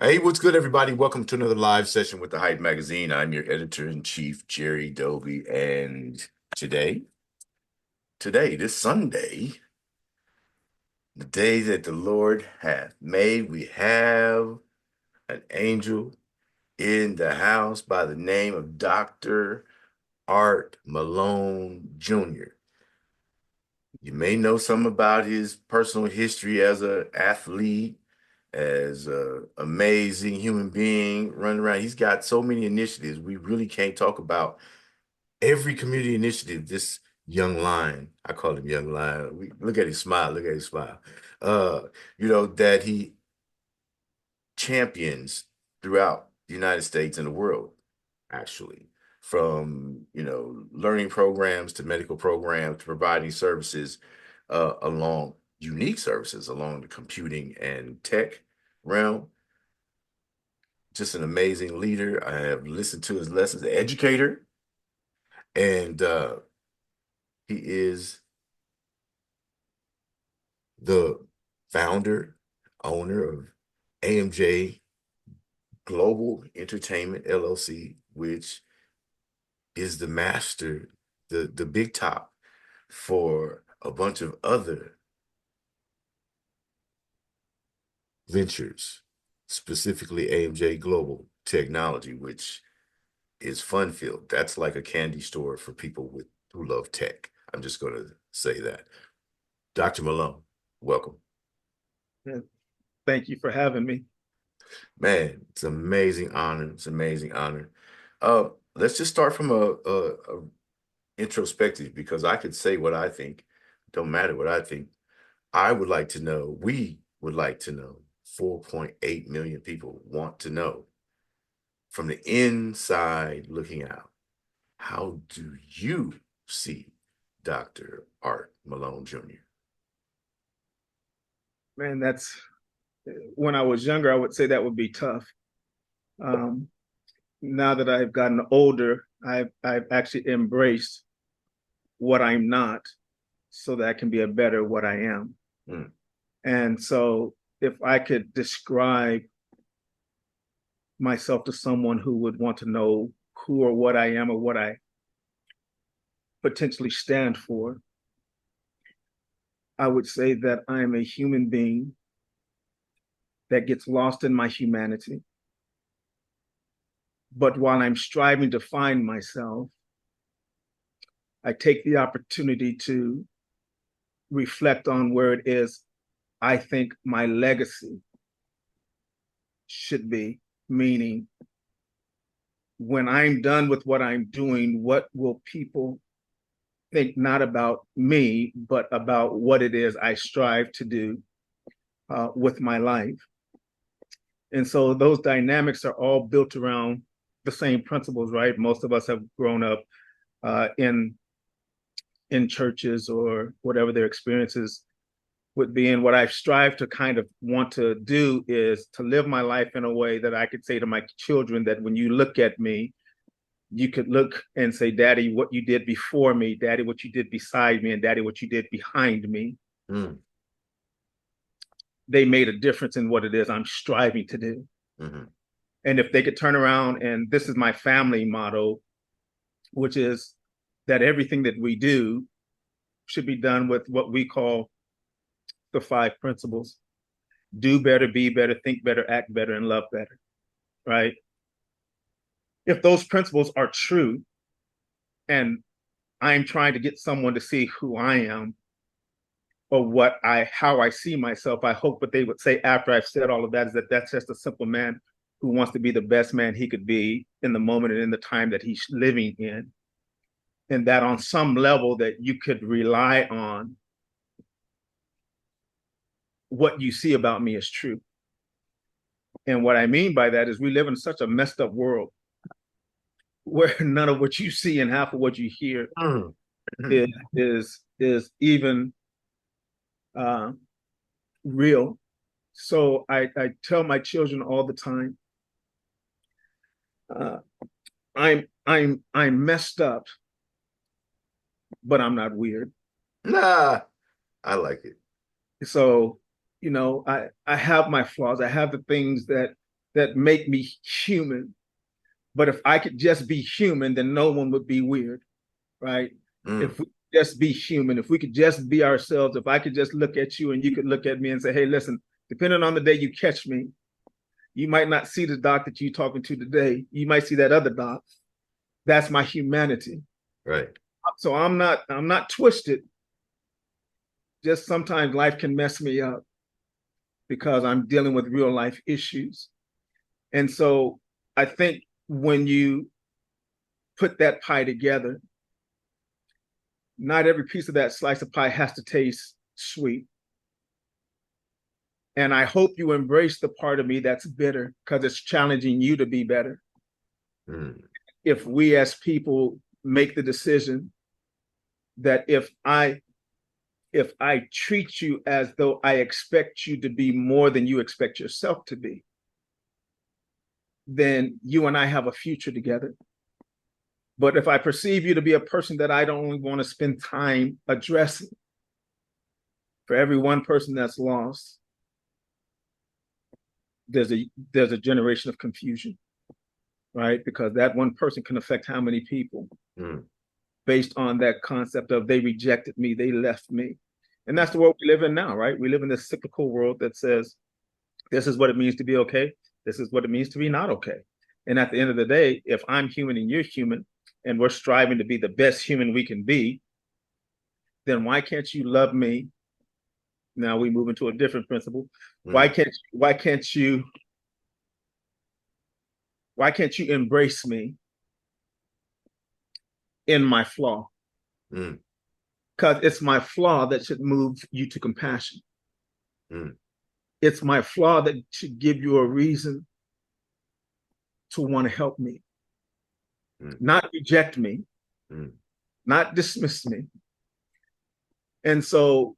Hey, what's good, everybody? Welcome to another live session with the Hype Magazine. I'm your editor-in-chief, Jerry Doby, and today, this Sunday, the day that the Lord hath made, we have an angel in the house by the name of Dr. Art Malone Jr. You may know some about his personal history as an athlete, as an amazing human being running around. He's got so many initiatives. We really can't talk about every community initiative this young lion, I call him young lion. Look at his smile, look at his smile. Uh, that he champions throughout the United States and the world, actually, from learning programs to medical programs to providing services along unique services along the computing and tech realm. Just an amazing leader. I have listened to his lessons, an educator, and he is the founder, owner of AMJ Global Entertainment LLC, which is the master, the big top for a bunch of other ventures, specifically AMJ Global Technology, which is fun filled. That's like a candy store for people who love tech. I'm just going to say that. Dr. Malone, welcome. Yeah, thank you for having me. Man, it's an amazing honor. It's an amazing honor. Let's just start from a introspective because I could say what I think. Don't matter what I think. I would like to know, we would like to know, 4.8 million people want to know from the inside looking out. How do you see Dr. Art Malone Jr.? Man, that's when I was younger, I would say that would be tough. Um, Now that I've gotten older, I've actually embraced what I'm not so that I can be a better what I am. Mm, And so if I could describe myself to someone who would want to know who or what I am or what I potentially stand for, I would say that I'm a human being that gets lost in my humanity. But while I'm striving to find myself, I take the opportunity to reflect on where it is I think my legacy should be, meaning when I'm done with what I'm doing, what will people think not about me, but about what it is I strive to do with my life? And so those dynamics are all built around the same principles, right? Most of us have grown up in churches or whatever their experiences would be. And what I've strived to kind of want to do is to live my life in a way that I could say to my children that when you look at me, you could look and say, Daddy, what you did before me, Daddy, what you did beside me, and Daddy, what you did behind me. mm, They made a difference in what it is I'm striving to do. mm-hmm. And if they could turn around, and this is my family motto, which is that everything that we do should be done with what we call the five principles: do better, be better, think better, act better, and love better, right? If those principles are true and I'm trying to get someone to see who I am or how I see myself, I hope what they would say after I've said all of that is that that's just a simple man who wants to be the best man he could be in the moment and in the time that he's living in. And that on some level that you could rely on what you see about me is true. And what I mean by that is we live in such a messed up world where none of what you see and half of what you hear Mm-hmm. is even uh, real. So I tell my children all the time, uh, I'm messed up, but I'm not weird. Nah, I like it. So I have my flaws. I have the things that that make me human. But if I could just be human, then no one would be weird, right? Mm. If we just be human, if we could just be ourselves, if I could just look at you and you could look at me and say, hey, listen, depending on the day you catch me, you might not see the doc that you're talking to today. You might see that other doc. That's my humanity. Right. So I'm not twisted. Just sometimes life can mess me up because I'm dealing with real life issues. And so I think when you put that pie together, not every piece of that slice of pie has to taste sweet. And I hope you embrace the part of me that's bitter because it's challenging you to be better. Mm. If we as people make the decision that if I treat you as though I expect you to be more than you expect yourself to be, then you and I have a future together. But if I perceive you to be a person that I don't want to spend time addressing, for every one person that's lost, there's a generation of confusion, right? Because that one person can affect how many people Mm. based on that concept of they rejected me, they left me. And that's the world we live in now, right? We live in this cyclical world that says this is what it means to be okay. This is what it means to be not okay. And at the end of the day, if I'm human and you're human, and we're striving to be the best human we can be, then why can't you love me? Now we move into a different principle. Why Mm. can't you embrace me in my flaw? Mm. Because it's my flaw that should move you to compassion. Mm. It's my flaw that should give you a reason to want to help me, Mm. not reject me, Mm. not dismiss me. And so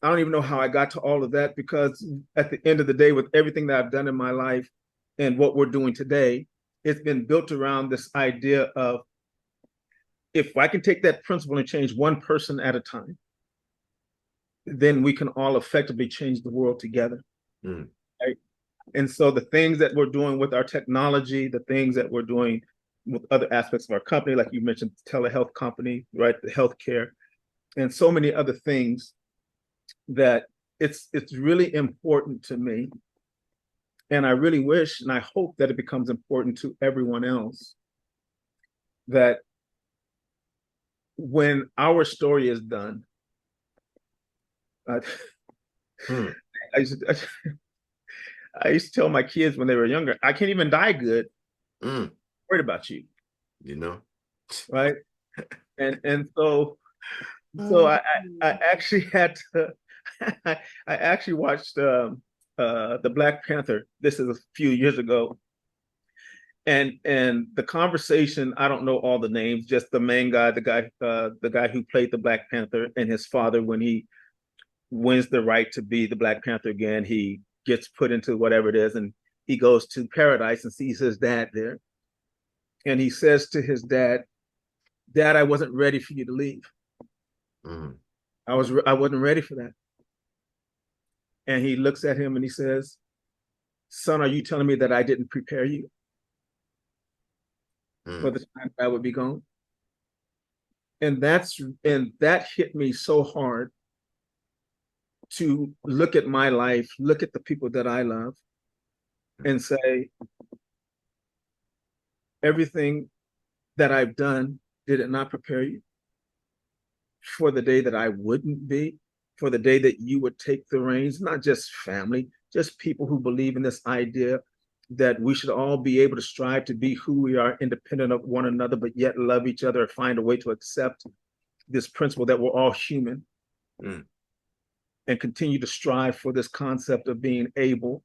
I don't even know how I got to all of that because at the end of the day, with everything that I've done in my life and what we're doing today, it's been built around this idea of if I can take that principle and change one person at a time, then we can all effectively change the world together. Mm. Right? And so the things that we're doing with our technology, the things that we're doing with other aspects of our company, like you mentioned, telehealth company, right, the healthcare, and so many other things that it's really important to me. And I really wish and I hope that it becomes important to everyone else that when our story is done, uh, Mm. I, used to, I used to tell my kids when they were younger, I can't even die good. Mm. I'm worried about you, You know? right? And so I actually had to I actually watched the Black Panther. This is a few years ago, and the conversation. I don't know all the names, just the main guy, the guy who played the Black Panther, and his father when he wins the right to be the Black Panther again. He gets put into whatever it is, and he goes to paradise and sees his dad there, and he says to his dad, "Dad, I wasn't ready for you to leave. Mm. I wasn't ready for that." And he looks at him and he says, "Son, are you telling me that I didn't prepare you for Mm. the time that I would be gone?" And that hit me so hard to look at my life, look at the people that I love, and say, everything that I've done, did it not prepare you for the day that I wouldn't be, for the day that you would take the reins, not just family, just people who believe in this idea that we should all be able to strive to be who we are, independent of one another, but yet love each other and find a way to accept this principle that we're all human Mm. and continue to strive for this concept of being able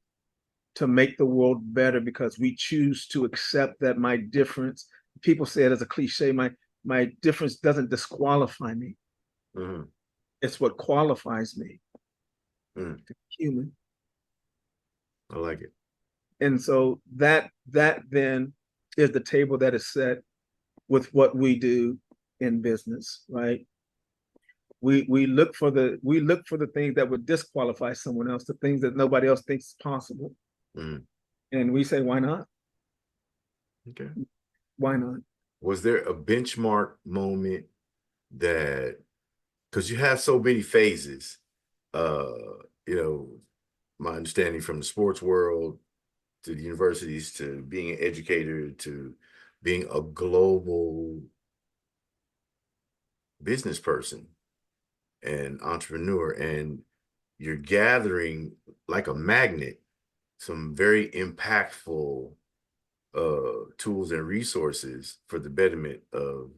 to make the world better because we choose to accept that my difference, people say it as a cliche, my difference doesn't disqualify me. Mm. It's what qualifies me Mm. to be human. I like it. And so that then is the table that is set with what we do in business, right? We look for the things that would disqualify someone else, the things that nobody else thinks is possible. Mm. And we say, why not? Okay. Why not? Was there a benchmark moment that, because you have so many phases, uh, you know, my understanding from the sports world to the universities to being an educator to being a global business person and entrepreneur, and you're gathering like a magnet some very impactful tools and resources for the betterment of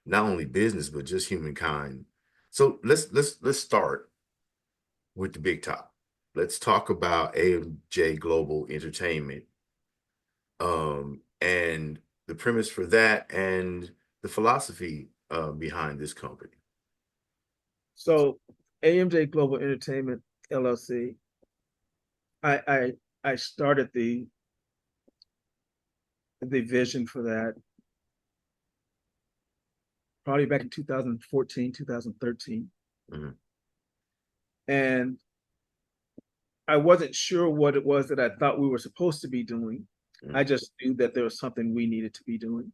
not only business but just humankind. So let's start with the big top. Let's talk about AMJ Global Entertainment, and the premise for that and the philosophy behind this company. So AMJ Global Entertainment LLC, I I, I started the vision for that probably back in 2014, 2013. Mhm. And I wasn't sure what it was that I thought we were supposed to be doing. I Mhm. just knew that there was something we needed to be doing.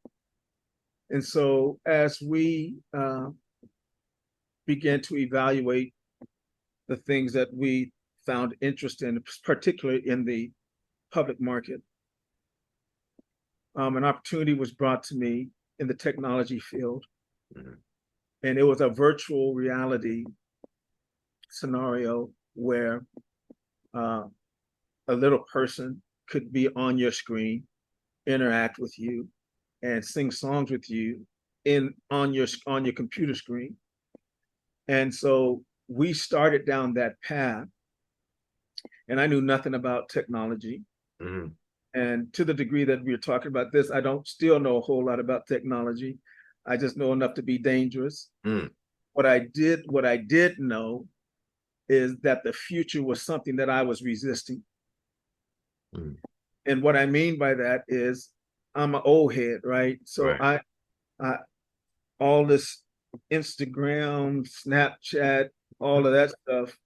And so as we began to evaluate the things that we found interest in, particularly in the public market, an opportunity was brought to me in the technology field. Mhm. And it was a virtual reality scenario where uh, a little person could be on your screen, interact with you, and sing songs with you in on your computer screen. And so we started down that path, and I knew nothing about technology. Mhm. And to the degree that we're talking about this, I don't still know a whole lot about technology. I just know enough to be dangerous. Mhm. What I did know is that the future was something that I was resisting. Mhm. And what I mean by that is I'm an old head, right? So Right. I all this Instagram, Snapchat, all of that stuff,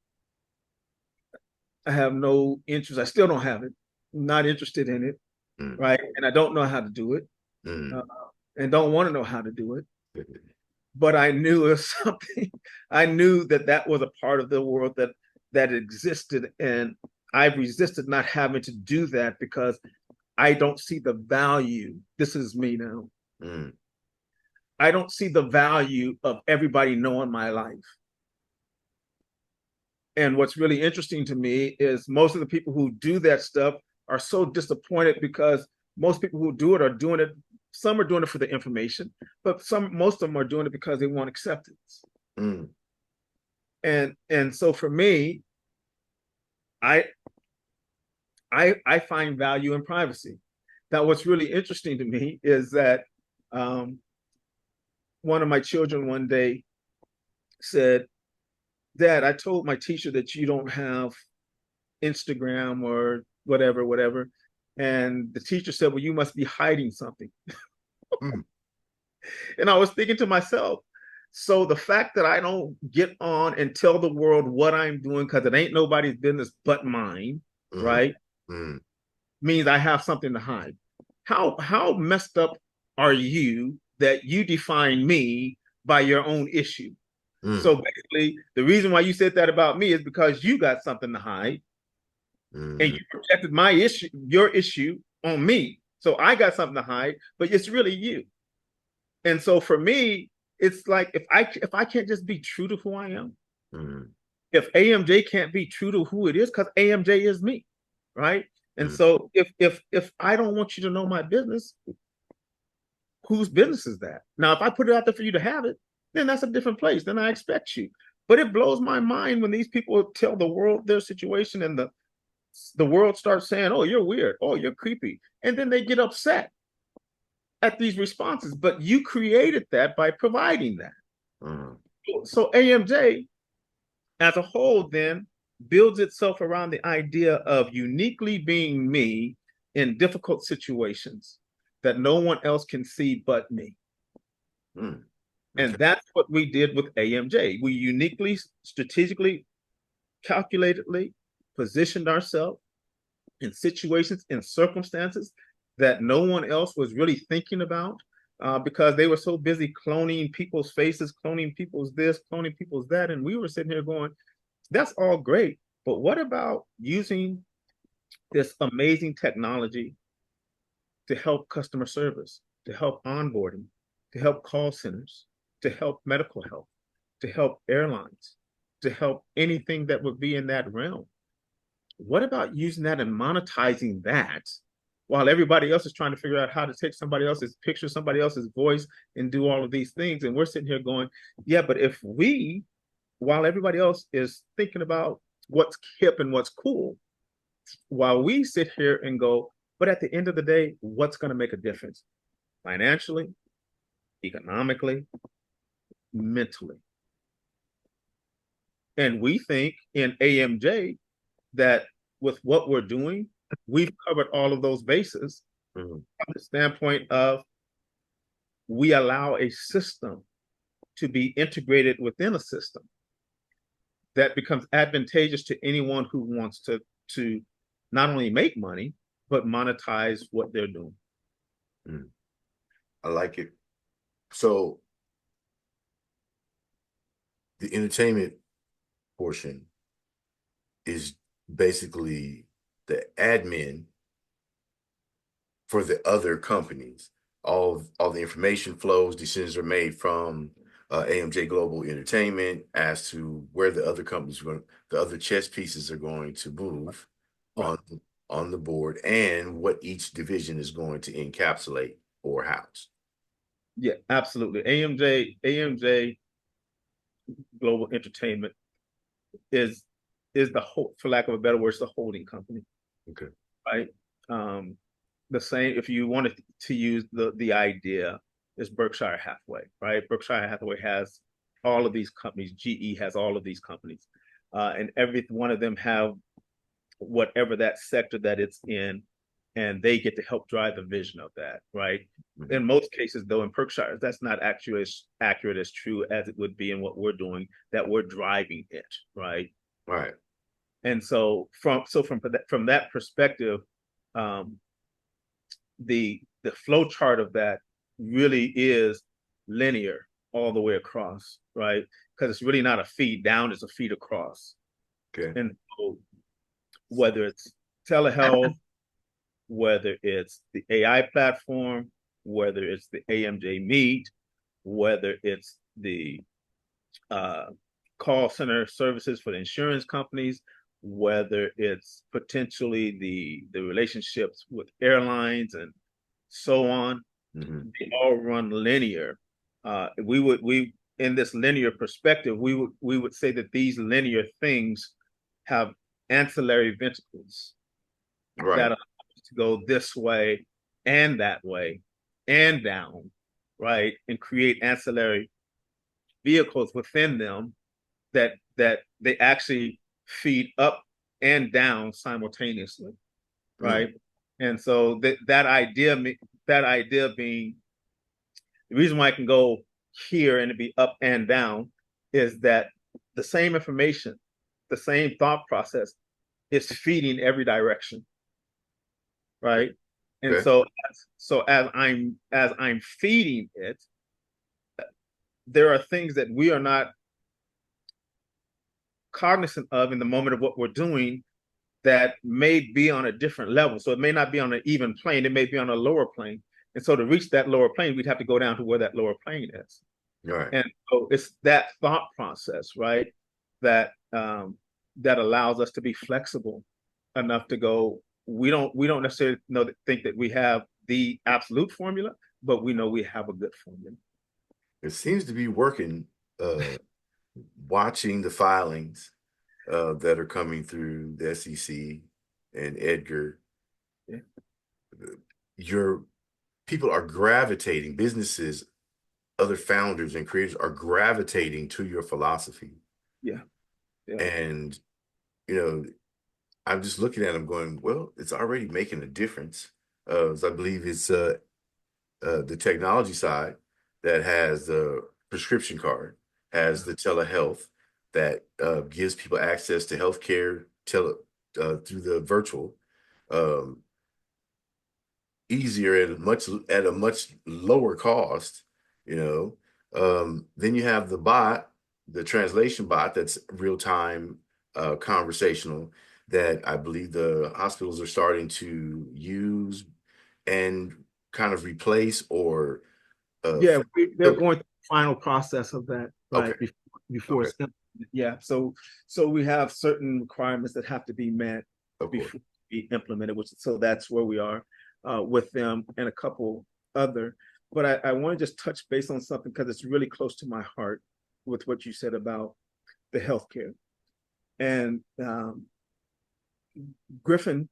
I have no interest. I still don't have it. I'm not interested in it, Mhm. right? And I don't know how to do it, uh, Mhm. and don't want to know how to do it. But I knew it was something. I knew that that was a part of the world that existed, and I've resisted not having to do that because I don't see the value. This is me now. Mhm. I don't see the value of everybody knowing my life. And what's really interesting to me is most of the people who do that stuff are so disappointed because most people who do it are doing it. Some are doing it for the information, but most of them are doing it because they want acceptance. Mhm. And so for me, I I find value in privacy. Now, what's really interesting to me is that um, one of my children one day said, "Dad, I told my teacher that you don't have Instagram or whatever, whatever." And the teacher said, "Well, you must be hiding something." Mhm. And I was thinking to myself, so the fact that I don't get on and tell the world what I'm doing because it ain't nobody's business but mine, Mhm. right, Mhm. means I have something to hide. How messed up are you that you define me by your own issue? Mhm. So basically, the reason why you said that about me is because you got something to hide and Mhm. you projected my issue, your issue on me. So I got something to hide, but it's really you. And so for me, it's like if I can't just be true to who I am, Mhm. if AMJ can't be true to who it is, because AMJ is me, right? And Mhm. so if I don't want you to know my business, whose business is that? Now, if I put it out there for you to have it, then that's a different place. Then I expect you. But it blows my mind when these people tell the world their situation and the world starts saying, "Oh, you're weird. Oh, you're creepy," and then they get upset at these responses. But you created that by providing that. Mhm. So AMJ as a whole then builds itself around the idea of uniquely being me in difficult situations that no one else can see but me. Mhm. Okay. And that's what we did with AMJ. We uniquely, strategically, calculatedly positioned ourselves in situations, in circumstances that no one else was really thinking about, because they were so busy cloning people's faces, cloning people's this, cloning people's that. And we were sitting here going, that's all great. But what about using this amazing technology to help customer service, to help onboarding, to help call centers, to help medical health, to help airlines, to help anything that would be in that realm? What about using that and monetizing that while everybody else is trying to figure out how to take somebody else's picture, somebody else's voice, and do all of these things? And we're sitting here going, yeah, but if we, while everybody else is thinking about what's hip and what's cool, while we sit here and go, but at the end of the day, what's going to make a difference financially, economically, mentally? And we think in AMJ that with what we're doing, we've covered all of those bases from the standpoint of we allow a system to be integrated within a system that becomes advantageous to anyone who wants to not only make money, but monetize what they're doing. I like it. So the entertainment portion is basically the admin for the other companies. All the information flows, decisions are made from AMJ Global Entertainment as to where the other companies are going, the other chess pieces are going to move Right. on the board, and what each division is going to encapsulate or house. Yeah, absolutely. AMJ Global Entertainment is the whole, for lack of a better word, it's the holding company. Okay. Right. Um, the same, if you wanted to use the idea, is Berkshire Hathaway, right? Berkshire Hathaway has all of these companies. GE has all of these companies, and every one of them have whatever that sector that it's in, and they get to help drive the vision of that, right? Mm-hmm. In most cases, though, in Berkshire, that's not accurate as true as it would be in what we're doing, that we're driving it, right? Right. And so from that perspective, um, the flow chart of that really is linear all the way across, right? Because it's really not a feed down, it's a feed across. Okay. And so whether it's telehealth, whether it's the AI platform, whether it's the AMJ Meet, whether it's the uh, call center services for the insurance companies, whether it's potentially the relationships with airlines and so on, they all run linear. We in this linear perspective, we would say that these linear things have ancillary ventricles that Right. allow us to go this way and that way and down, right, and create ancillary vehicles within them that they actually feed up and down simultaneously, right? And so that idea being the reason why I can go here and it be up and down is that the same information, the same thought process is feeding every direction, right? And Okay. so as I'm feeding it, there are things that we are not cognizant of in the moment of what we're doing that may be on a different level. So it may not be on an even plane, it may be on a lower plane. And so to reach that lower plane, we'd have to go down to where that lower plane is. Right. And so it's that thought process, right, that that allows us to be flexible enough to go. We don't necessarily think that we have the absolute formula, but we know we have a good formula. It seems to be working. Uh, Watching the filings that are coming through the SEC and Edgar, Yeah, your people are gravitating, businesses, other founders and creators are gravitating to your philosophy. yeah, yeah, And, you know, I'm just looking at them going, well, it's already making a difference. So I believe it's the technology side that has the prescription card, has the telehealth that gives people access to healthcare through the virtual. um, easier at a much lower cost, you know. Then you have the bot, the translation bot that's real time conversational that I believe the hospitals are starting to use and kind of replace or Yeah, they're fill. going through the final process of that, Okay, right? Before okay, it's implemented. Yeah. So we have certain requirements that have to be met of course. before we implement it, which so that's where we are with them and a couple other. But I want to just touch base on something because it's really close to my heart with what you said about the healthcare and Griffin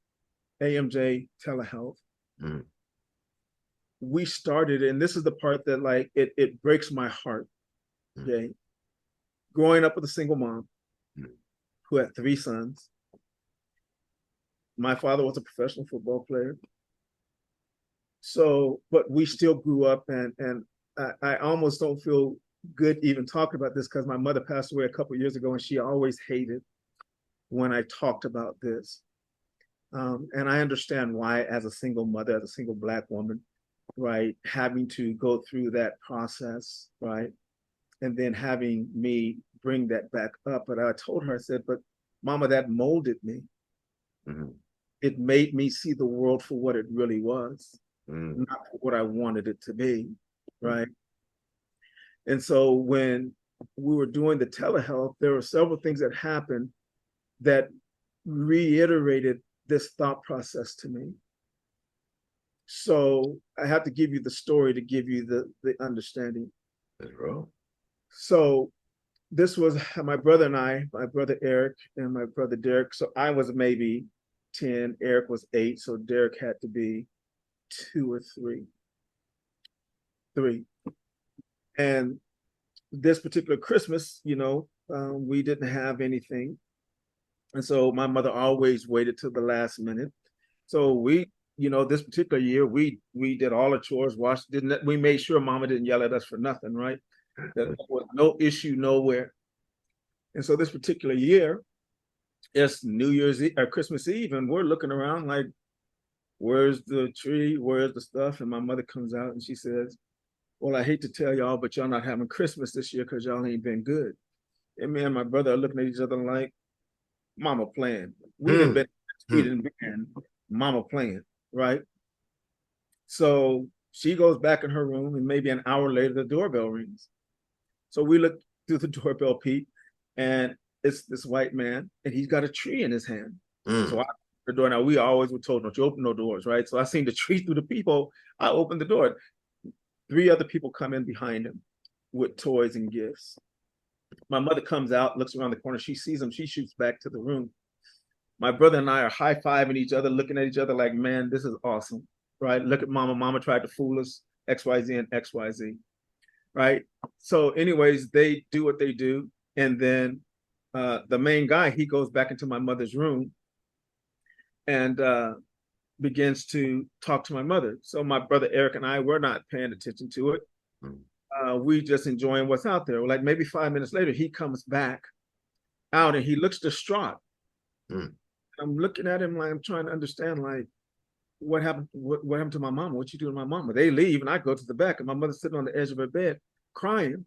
AMJ telehealth. Mm, We started, and this is the part that like it breaks my heart. mm, Okay, growing up with a single mom mm, who had three sons. My father was a professional football player. So, but we still grew up, and I almost don't feel good even talking about this because my mother passed away a couple of years ago, and she always hated when I talked about this. And I understand why, as a single mother, as a single Black woman, right, having to go through that process, right, and then having me bring that back up. But I told her, I said, but Mama, that molded me. mm, It made me see the world for what it really was, mm, not for what I wanted it to be, mm, right? And so when we were doing the telehealth, there were several things that happened that reiterated this thought process to me. So I have to give you the story to give you the understanding. that's wrong. So this was my brother and I, my brother Eric and my brother Derek. So I was maybe 10, Eric was 8, so Derek had to be 2 or 3. 3. And this particular Christmas, we didn't have anything. And so my mother always waited till the last minute. So this particular year, we did all the chores, washed, didn't we made sure mama didn't yell at us for nothing, right? That was no issue nowhere. And so this particular year, it's New Year's Eve or Christmas Eve, and we're looking around like, where's the tree? Where's the stuff? And my mother comes out and she says, well, I hate to tell y'all, but y'all not having Christmas this year because y'all ain't been good. And me and my brother are looking at each other like, mama playing. We didn't Mm, been we mm, didn't been mama playing, right? So she goes back in her room, and maybe an hour later the doorbell rings. So we look through the doorbell, Pete, and it's this white man, and he's got a tree in his hand. So mm, I the door. Now we always were told, don't you open no doors, right? So I seen the tree through the people. I opened the door. 3 other people come in behind him with toys and gifts. My mother comes out, looks around the corner. She sees him. She shoots back to the room. My brother and I are high fiving each other, looking at each other like, man, this is awesome, right? Look at mama. Mama tried to fool us, XYZ and XYZ, right? So, anyways, they do what they do. And then the main guy, he goes back into my mother's room and begins to talk to my mother. So, my brother Eric and I, we're not paying attention to it. mm, We just enjoying what's out there. Like maybe 5 minutes later, he comes back out and he looks distraught. mm. I'm looking at him like I'm trying to understand, like, what happened? What happened to my mama? What you do to my mama? They leave, and I go to the back, and my mother's sitting on the edge of her bed, crying.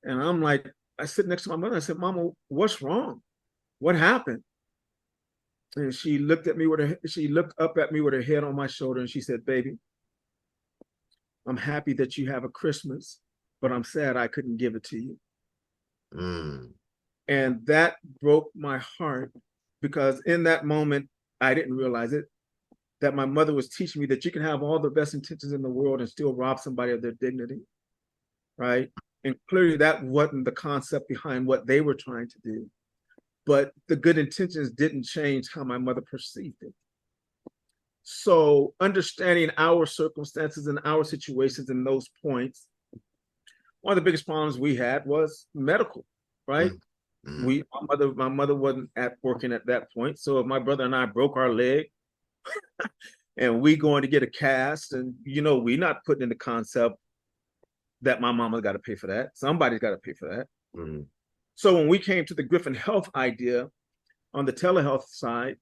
And I'm like, I sit next to my mother. I said, "Mama, what's wrong? What happened?" And she looked at me with her. She looked up at me with her head on my shoulder, and she said, "Baby, I'm happy that you have a Christmas, but I'm sad I couldn't give it to you." Mm, And that broke my heart because in that moment, I didn't realize it, that my mother was teaching me that you can have all the best intentions in the world and still rob somebody of their dignity, right? And clearly that wasn't the concept behind what they were trying to do. But the good intentions didn't change how my mother perceived it. So understanding our circumstances and our situations in those points, one of the biggest problems we had was medical, right? mm, mm, My mother wasn't at working at that point. So if my brother and I broke our leg and we going to get a cast, and we not putting in the concept that my mama got to pay for that. Somebody's got to pay for that. mm, So when we came to the Griffin Health idea on the telehealth side,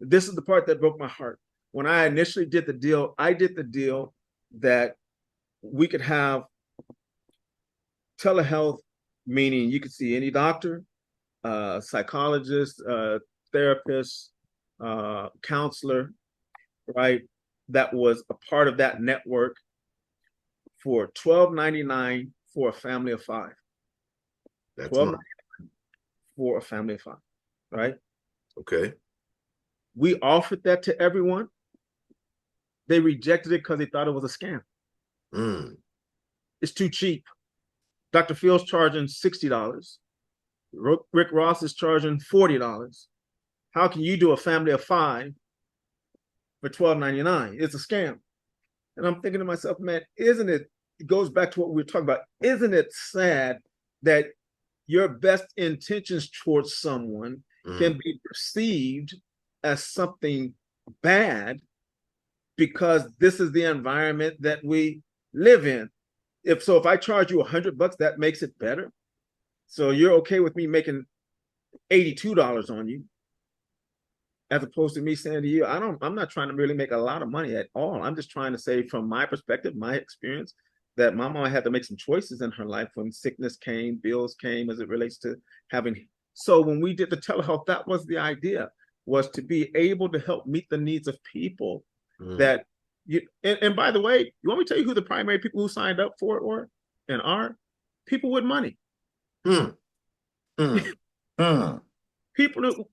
this is the part that broke my heart. When I initially did the deal, I did the deal that we could have telehealth, meaning you could see any doctor, psychologist, therapist, counselor, right? That was a part of that network for $12.99 for a family of five. That's Twelve money. for a family of five, right? Okay. We offered that to everyone. They rejected it because they thought it was a scam. Mm. It's too cheap. Dr. Phil's charging $60. Rick Ross is charging $40. How can you do a family of five for $12.99? It's a scam. And I'm thinking to myself, man, isn't it? It goes back to what we were talking about. Isn't it sad that your best intentions towards someone Mm. can be perceived as something bad because this is the environment that we live in? If I charge you $100, that makes it better. So you're okay with me making $82 on you, as opposed to me saying to you, I'm not trying to really make a lot of money at all. I'm just trying to say from my perspective, my experience, that my mom had to make some choices in her life when sickness came, bills came as it relates to having. So when we did the telehealth, that was the idea, was to be able to help meet the needs of people Mm. that and by the way, you want me to tell you who the primary people who signed up for it were and are? People with money. Mm. Mm. Mm.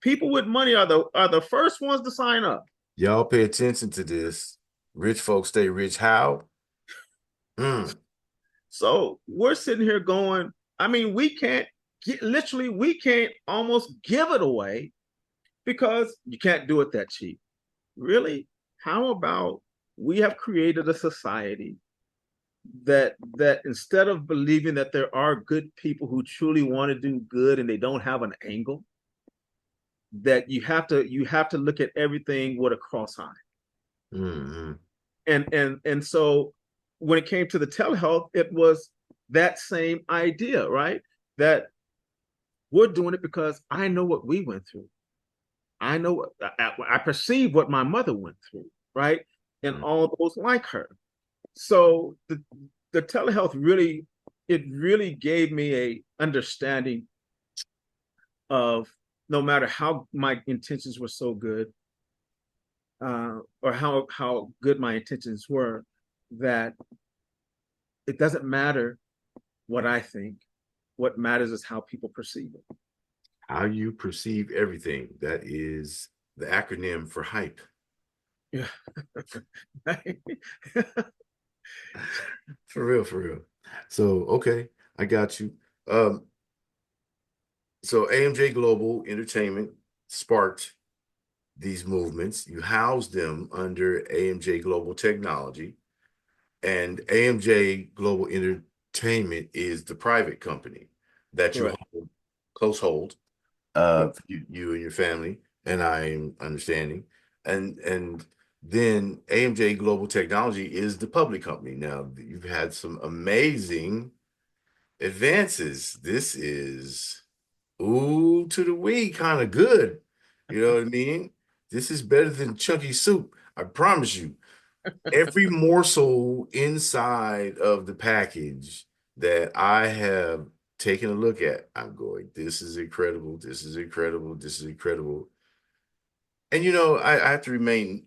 People with money are the first ones to sign up. Y'all pay attention to this. Rich folks stay rich. How? Mm. So we're sitting here going, I mean, we can't literally, we can't almost give it away because you can't do it that cheap. Really? How about we have created a society that instead of believing that there are good people who truly want to do good and they don't have an angle, that you have to look at everything with a cross eye. Mm. And so when it came to the telehealth, it was that same idea, right? That we're doing it because I know what we went through. I know what I perceive what my mother went through, right? And Mm. all those like her. So the telehealth really, it really gave me a understanding of, no matter how my intentions were so good, or how good my intentions were, that it doesn't matter what I think. What matters is how people perceive it. How you perceive everything. That is the acronym for hype. Yeah. For real, for real. So, okay, I got you. Um, so AMJ Global Entertainment sparked these movements. You housed them under AMJ Global Technology, and AMJ Global Entertainment is the private company that you Correct. hold close hold, Yep. you and your family, and I'm understanding. And then AMJ Global Technology is the public company. Now, you've had some amazing advances. This is ooh to the wee kind of good. You know what I mean? This is better than chunky soup. I promise you. Every morsel inside of the package that I have taken a look at, I'm going, this is incredible. This is incredible. This is incredible. And I have to remain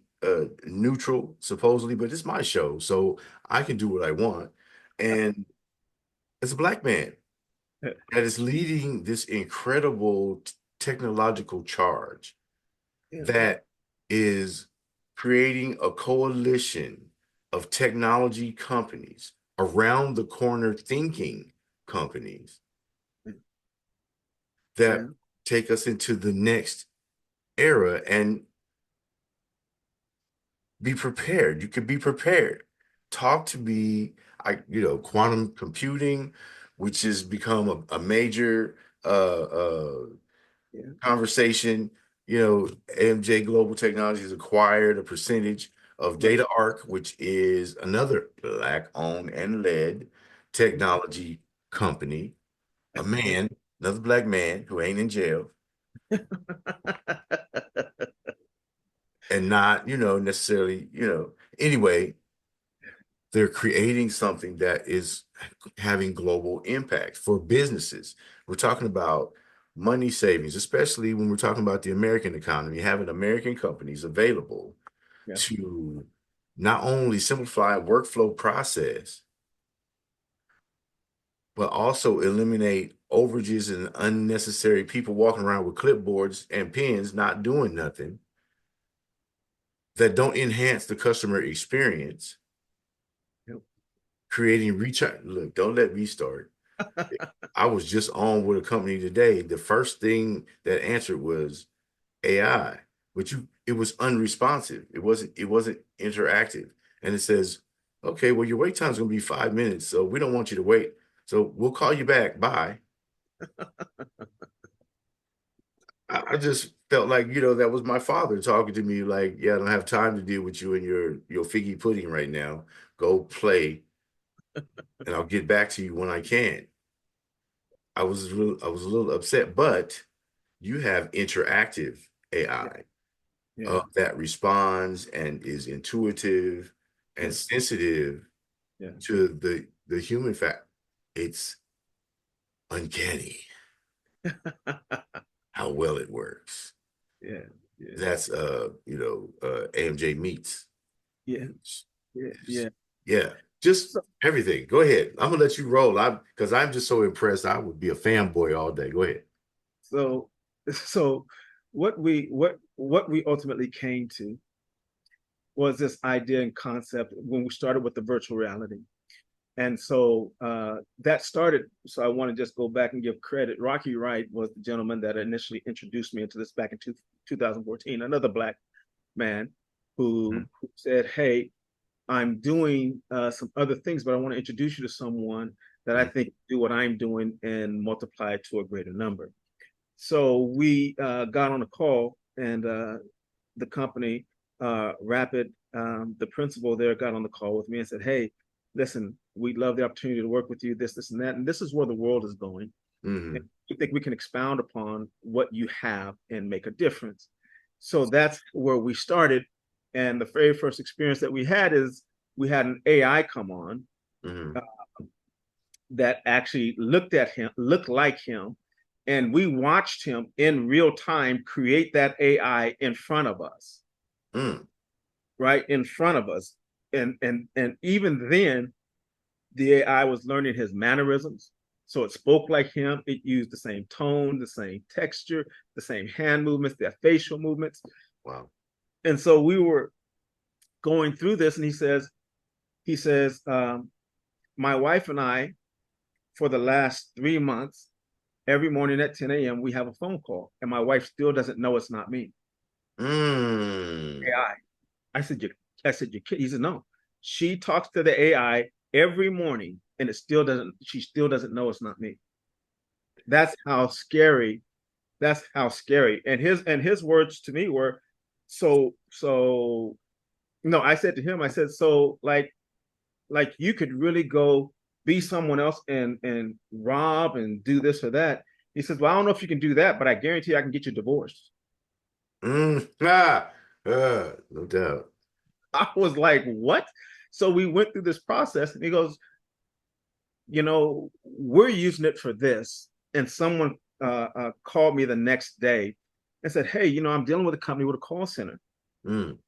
neutral, supposedly, but it's my show, so I can do what I want. And as a black man that is leading this incredible technological charge Yeah. that is creating a coalition of technology companies, around the corner thinking companies that Yeah. take us into the next era, and be prepared. You could be prepared. Talk to me. Quantum computing, which has become a major Yeah. conversation. AMJ Global Technology has acquired a percentage of Right. Data Arc, which is another black owned and led technology company. A man, another black man who ain't in jail. and not, necessarily, anyway, they're creating something that is having global impact for businesses. We're talking about money savings, especially when we're talking about the American economy, having American companies available Yeah. to not only simplify workflow process, but also eliminate overages and unnecessary people walking around with clipboards and pens not doing nothing that don't enhance the customer experience, Yep. creating recharge. Look, don't let me start. I was just on with a company today. The first thing that answered was AI, but it was unresponsive. It wasn't interactive. And it says, okay, well, your wait time is gonna be 5 minutes, so we don't want you to wait. So we'll call you back. Bye. I just felt like, that was my father talking to me like, yeah, I don't have time to deal with you and your figgy pudding right now. Go play and I'll get back to you when I can. I was a little upset, but you have interactive Yeah. AI Yeah. that responds and is intuitive and Yeah. sensitive Yeah. to the human fact. It's uncanny how well it works. Yeah. Yeah. That's AMJ meets. Yeah. Yeah. Yeah. Yeah, just So, everything. Go ahead. I'm gonna let you roll. I'm just so impressed. I would be a fanboy all day. Go ahead. so, so what we ultimately came to was this idea and concept when we started with the virtual reality. And so that started. So I want to just go back and give credit. Rocky Wright was the gentleman that initially introduced me into this back in 2014. Another Black man who said, "Hey, I'm doing some other things, but I want to introduce you to someone that I Mhm. think do what I'm doing and multiply it to a greater number." So we got on a call, and the company, Rapid, the principal there got on the call with me and said, "Hey, listen, we'd love the opportunity to work with you, this, and that. And this is where the world is going. And Mhm. we think we can expound upon what you have and make a difference." So that's where we started. And the very first experience that we had is we had an AI come on uh, Mhm. that actually looked at him, looked like him, and we watched him in real time create that AI in front of us, Mhm. right in front of us. And even then, the AI was learning his mannerisms. So it spoke like him. It used the same tone, the same texture, the same hand movements, their facial movements. Wow. And so we were going through this, and he says, my wife and I, for the last 3 months, every morning at 10 a.m., we have a phone call, and my wife still doesn't know it's not me. Mm. AI. I said, you kid. He said, no. She talks to the AI every morning, and she still doesn't know it's not me. That's how scary. That's how scary. And his words to me were, so no, I said to him, I said, so like you could really go be someone else and rob and do this or that. He says, well, I don't know if you can do that, but I guarantee I can get you divorced. Mm. Ah. No doubt. I was like, what? So we went through this process, and he goes, we're using it for this. And someone called me the next day and said, hey, I'm dealing with a company with a call center, Mm.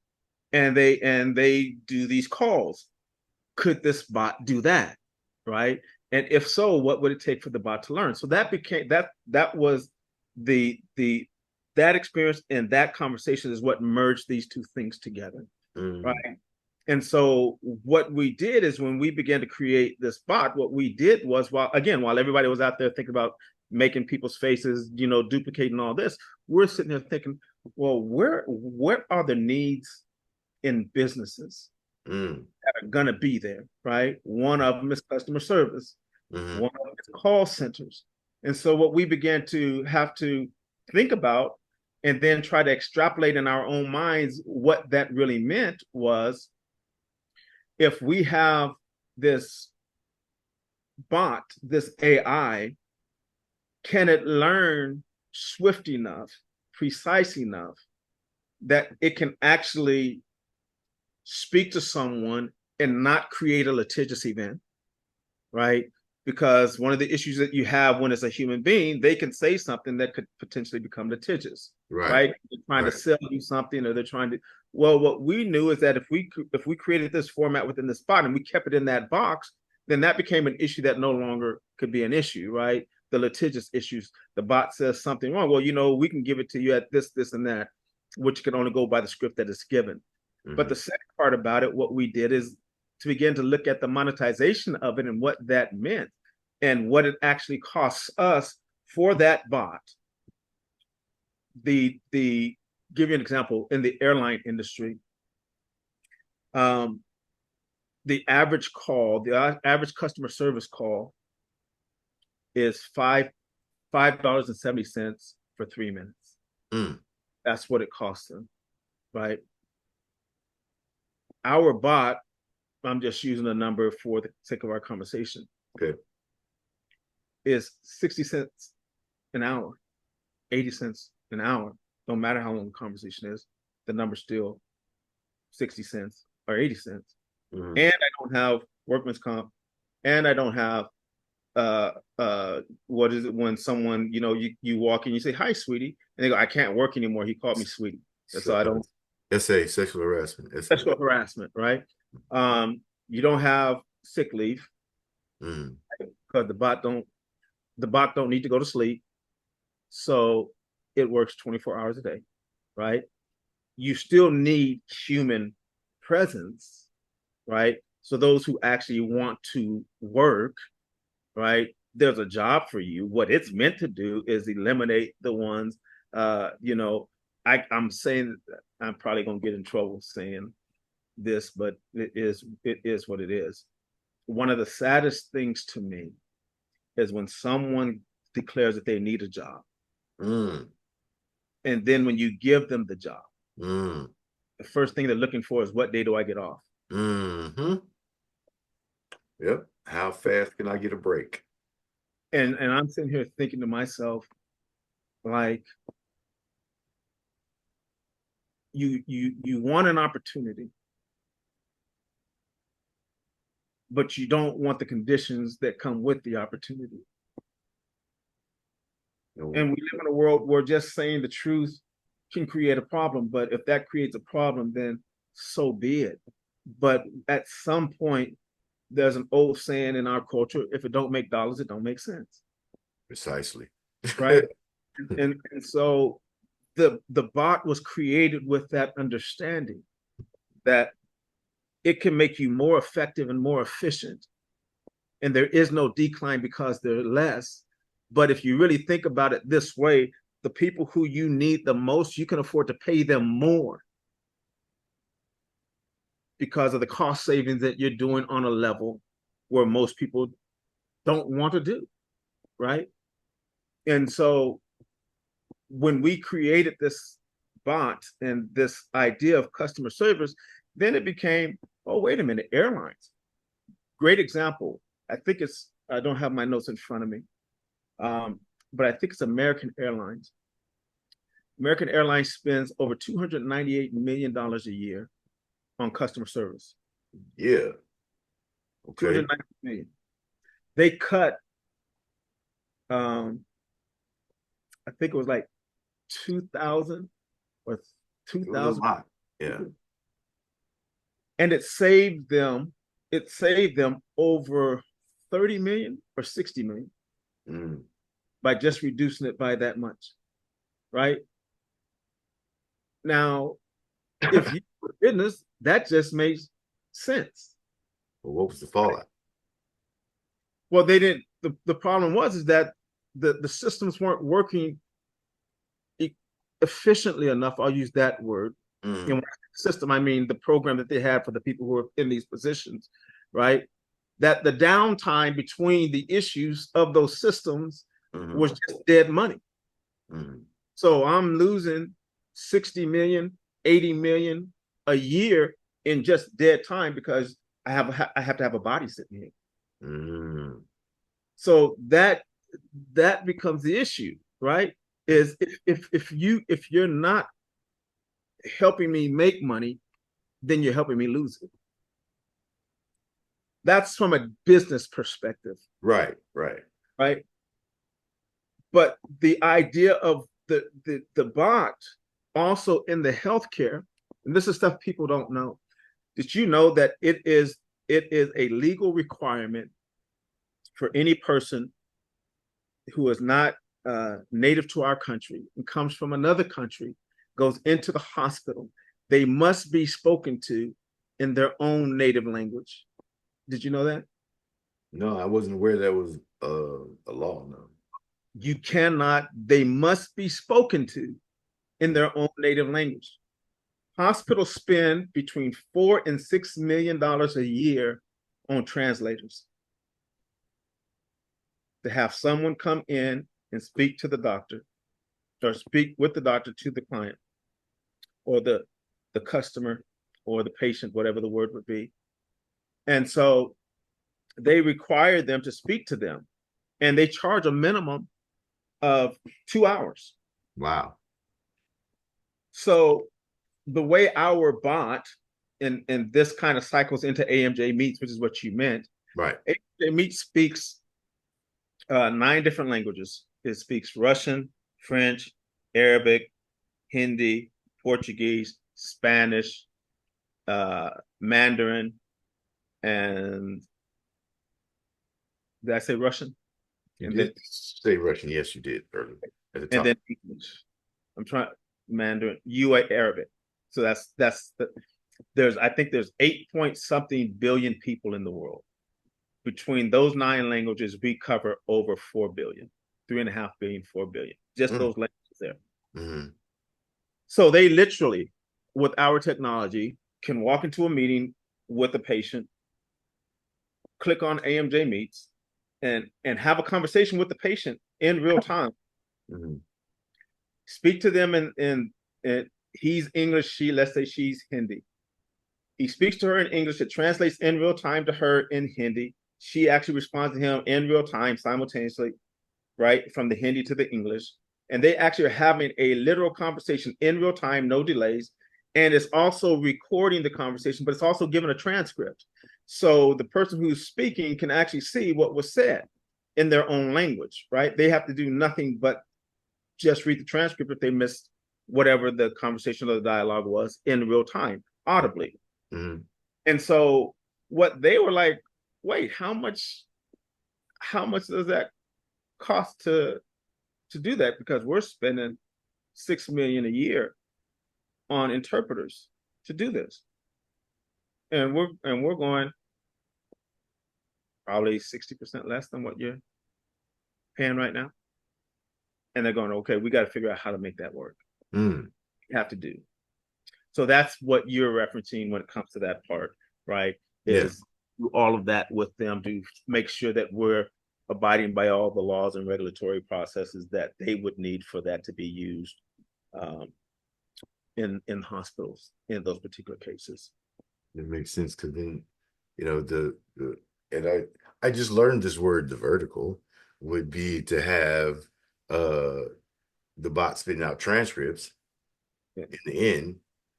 and they do these calls. Could this bot do that? Right. And if so, what would it take for the bot to learn? So that was the that experience, and that conversation is what merged these two things together. Mm. Right. And so what we did is when we began to create this bot, what we did was, while everybody was out there thinking about making people's faces, duplicating all this, we're sitting there thinking, well, what are the needs in businesses Mm. that are gonna be there, right? One of them is customer service, Mhm. one of them is call centers. And so what we began to have to think about and then try to extrapolate in our own minds what that really meant was, if we have this bot, this AI, can it learn swift enough, precise enough that it can actually speak to someone and not create a litigious event, right? Because one of the issues that you have when it's a human being, they can say something that could potentially become litigious, Right. right? They're trying to Right. sell you something, or they're trying to. Well, what we knew is that if we created this format within this bot and we kept it in that box, then that became an issue that no longer could be an issue, right? The litigious issues. The bot says something wrong. Well, we can give it to you at this, this, and that, which can only go by the script that is given. But the second part about it, what we did is to begin to look at the monetization of it and what that meant and what it actually costs us for that bot. The give you an example in the airline industry. The average call, the average customer service call is $5.70 for 3 minutes. Mm. That's what it costs them, right? Our bot, I'm just using a number for the sake of our conversation, Okay. is 60 cents an hour, 80 cents an hour. No matter how long the conversation is, the number's still 60 cents or 80 cents. Mm. And I don't have workman's comp, and I don't have what is it when someone, you walk in, you say, "Hi, sweetie," and they go, "I can't work anymore. He called me sweetie." So I don't. SA, sexual harassment. SA. Sexual harassment, right? You don't have sick leave because the bot don't need to go to sleep. So it works 24 hours a day, right? You still need human presence, right? So those who actually want to work, right? There's a job for you. What it's meant to do is eliminate the ones, I'm saying, I'm probably gonna get in trouble saying this, but it is what it is. One of the saddest things to me is when someone declares that they need a job, Mm. and then when you give them the job, Mm. the first thing they're looking for is, what day do I get off? Mm-hmm. Yep. How fast can I get a break? And I'm sitting here thinking to myself, like, you want an opportunity, but you don't want the conditions that come with the opportunity. No. And we live in a world where just saying the truth can create a problem. But if that creates a problem, then so be it. But at some point, there's an old saying in our culture: if it don't make dollars, it don't make sense. Precisely. Right. And so the bot was created with that understanding that it can make you more effective and more efficient. And there is no decline because they're less. But if you really think about it this way, the people who you need the most, you can afford to pay them more because of the cost savings that you're doing on a level where most people don't want to do, right? And so when we created this bot and this idea of customer service, then it became, oh, wait a minute, airlines. Great example. I don't have my notes in front of me, but I think it's American Airlines. American Airlines spends over $298 million a year on customer service. Yeah. Okay. 290 million. They cut, I think it was like 2,000 or 2,000. Yeah. And it saved them over 30 million or 60 million by just reducing it by that much. Right? Now, if you were business, that just makes sense. Well, what was the fallout? Well, they didn't. The problem was is that the systems weren't working efficiently enough. I'll use that word. And when I say system, I mean the program that they had for the people who are in these positions, right? That the downtime between the issues of those systems was just dead money. So I'm losing 60 million, 80 million a year in just dead time because I have to have a body sitting here. So that becomes the issue, right? Is if you're not helping me make money, then you're helping me lose it. That's from a business perspective, Right, right. right? But the idea of the bot also in the healthcare, and this is stuff people don't know. Did you know that it is a legal requirement for any person who is not native to our country and comes from another country, goes into the hospital, they must be spoken to in their own native language. Did you know that? No, I wasn't aware that was a law. No. You cannot, they must be spoken to in their own native language. Hospitals spend between $4 and $6 million a year on translators to have someone come in and speak to the doctor or speak with the doctor to the client or the customer or the patient, whatever the word would be. And so they require them to speak to them, and they charge a minimum of 2 hours. Wow. So the way our bot and this kind of cycles into AMJ Meets, which is what you meant. Right. AMJ Meets speaks 9 different languages. It speaks Russian, French, Arabic, Hindi, Portuguese, Spanish, Mandarin, and did I say Russian? You And did then say Russian. Yes, you did earlier at the and top. then English. I'm trying Mandarin, UA Arabic. So there's I think there's 8 point something billion people in the world. Between those 9 languages, we cover over 4 billion, 3.5 billion, 4 billion, just those languages there. Mm-hmm. So they literally, with our technology, can walk into a meeting with a patient, click on AMJ Meets, and have a conversation with the patient in real time. Mm-hmm. Speak to them in he's English, let's say she's Hindi. He speaks to her in English. It translates in real time to her in Hindi. She actually responds to him in real time, simultaneously, right, from the Hindi to the English. And they actually are having a literal conversation in real time, no delays. And it's also recording the conversation, but it's also giving a transcript. So the person who's speaking can actually see what was said in their own language, right? They have to do nothing but just read the transcript if they missed whatever the conversation or the dialogue was in real time, audibly. Mm-hmm. And so what they were like, wait, how much does that cost to do that? Because we're spending 6 million a year on interpreters to do this. And we're going probably 60% less than what you're paying right now. And they're going, okay, we got to figure out how to make that work. Mm. You have to do. So that's what you're referencing when it comes to that part, right? Is do all of that with them to make sure that we're abiding by all the laws and regulatory processes that they would need for that to be used in hospitals in those particular cases. It makes sense because then, the and I just learned this word, the vertical, would be to have the bot spitting out transcripts in the end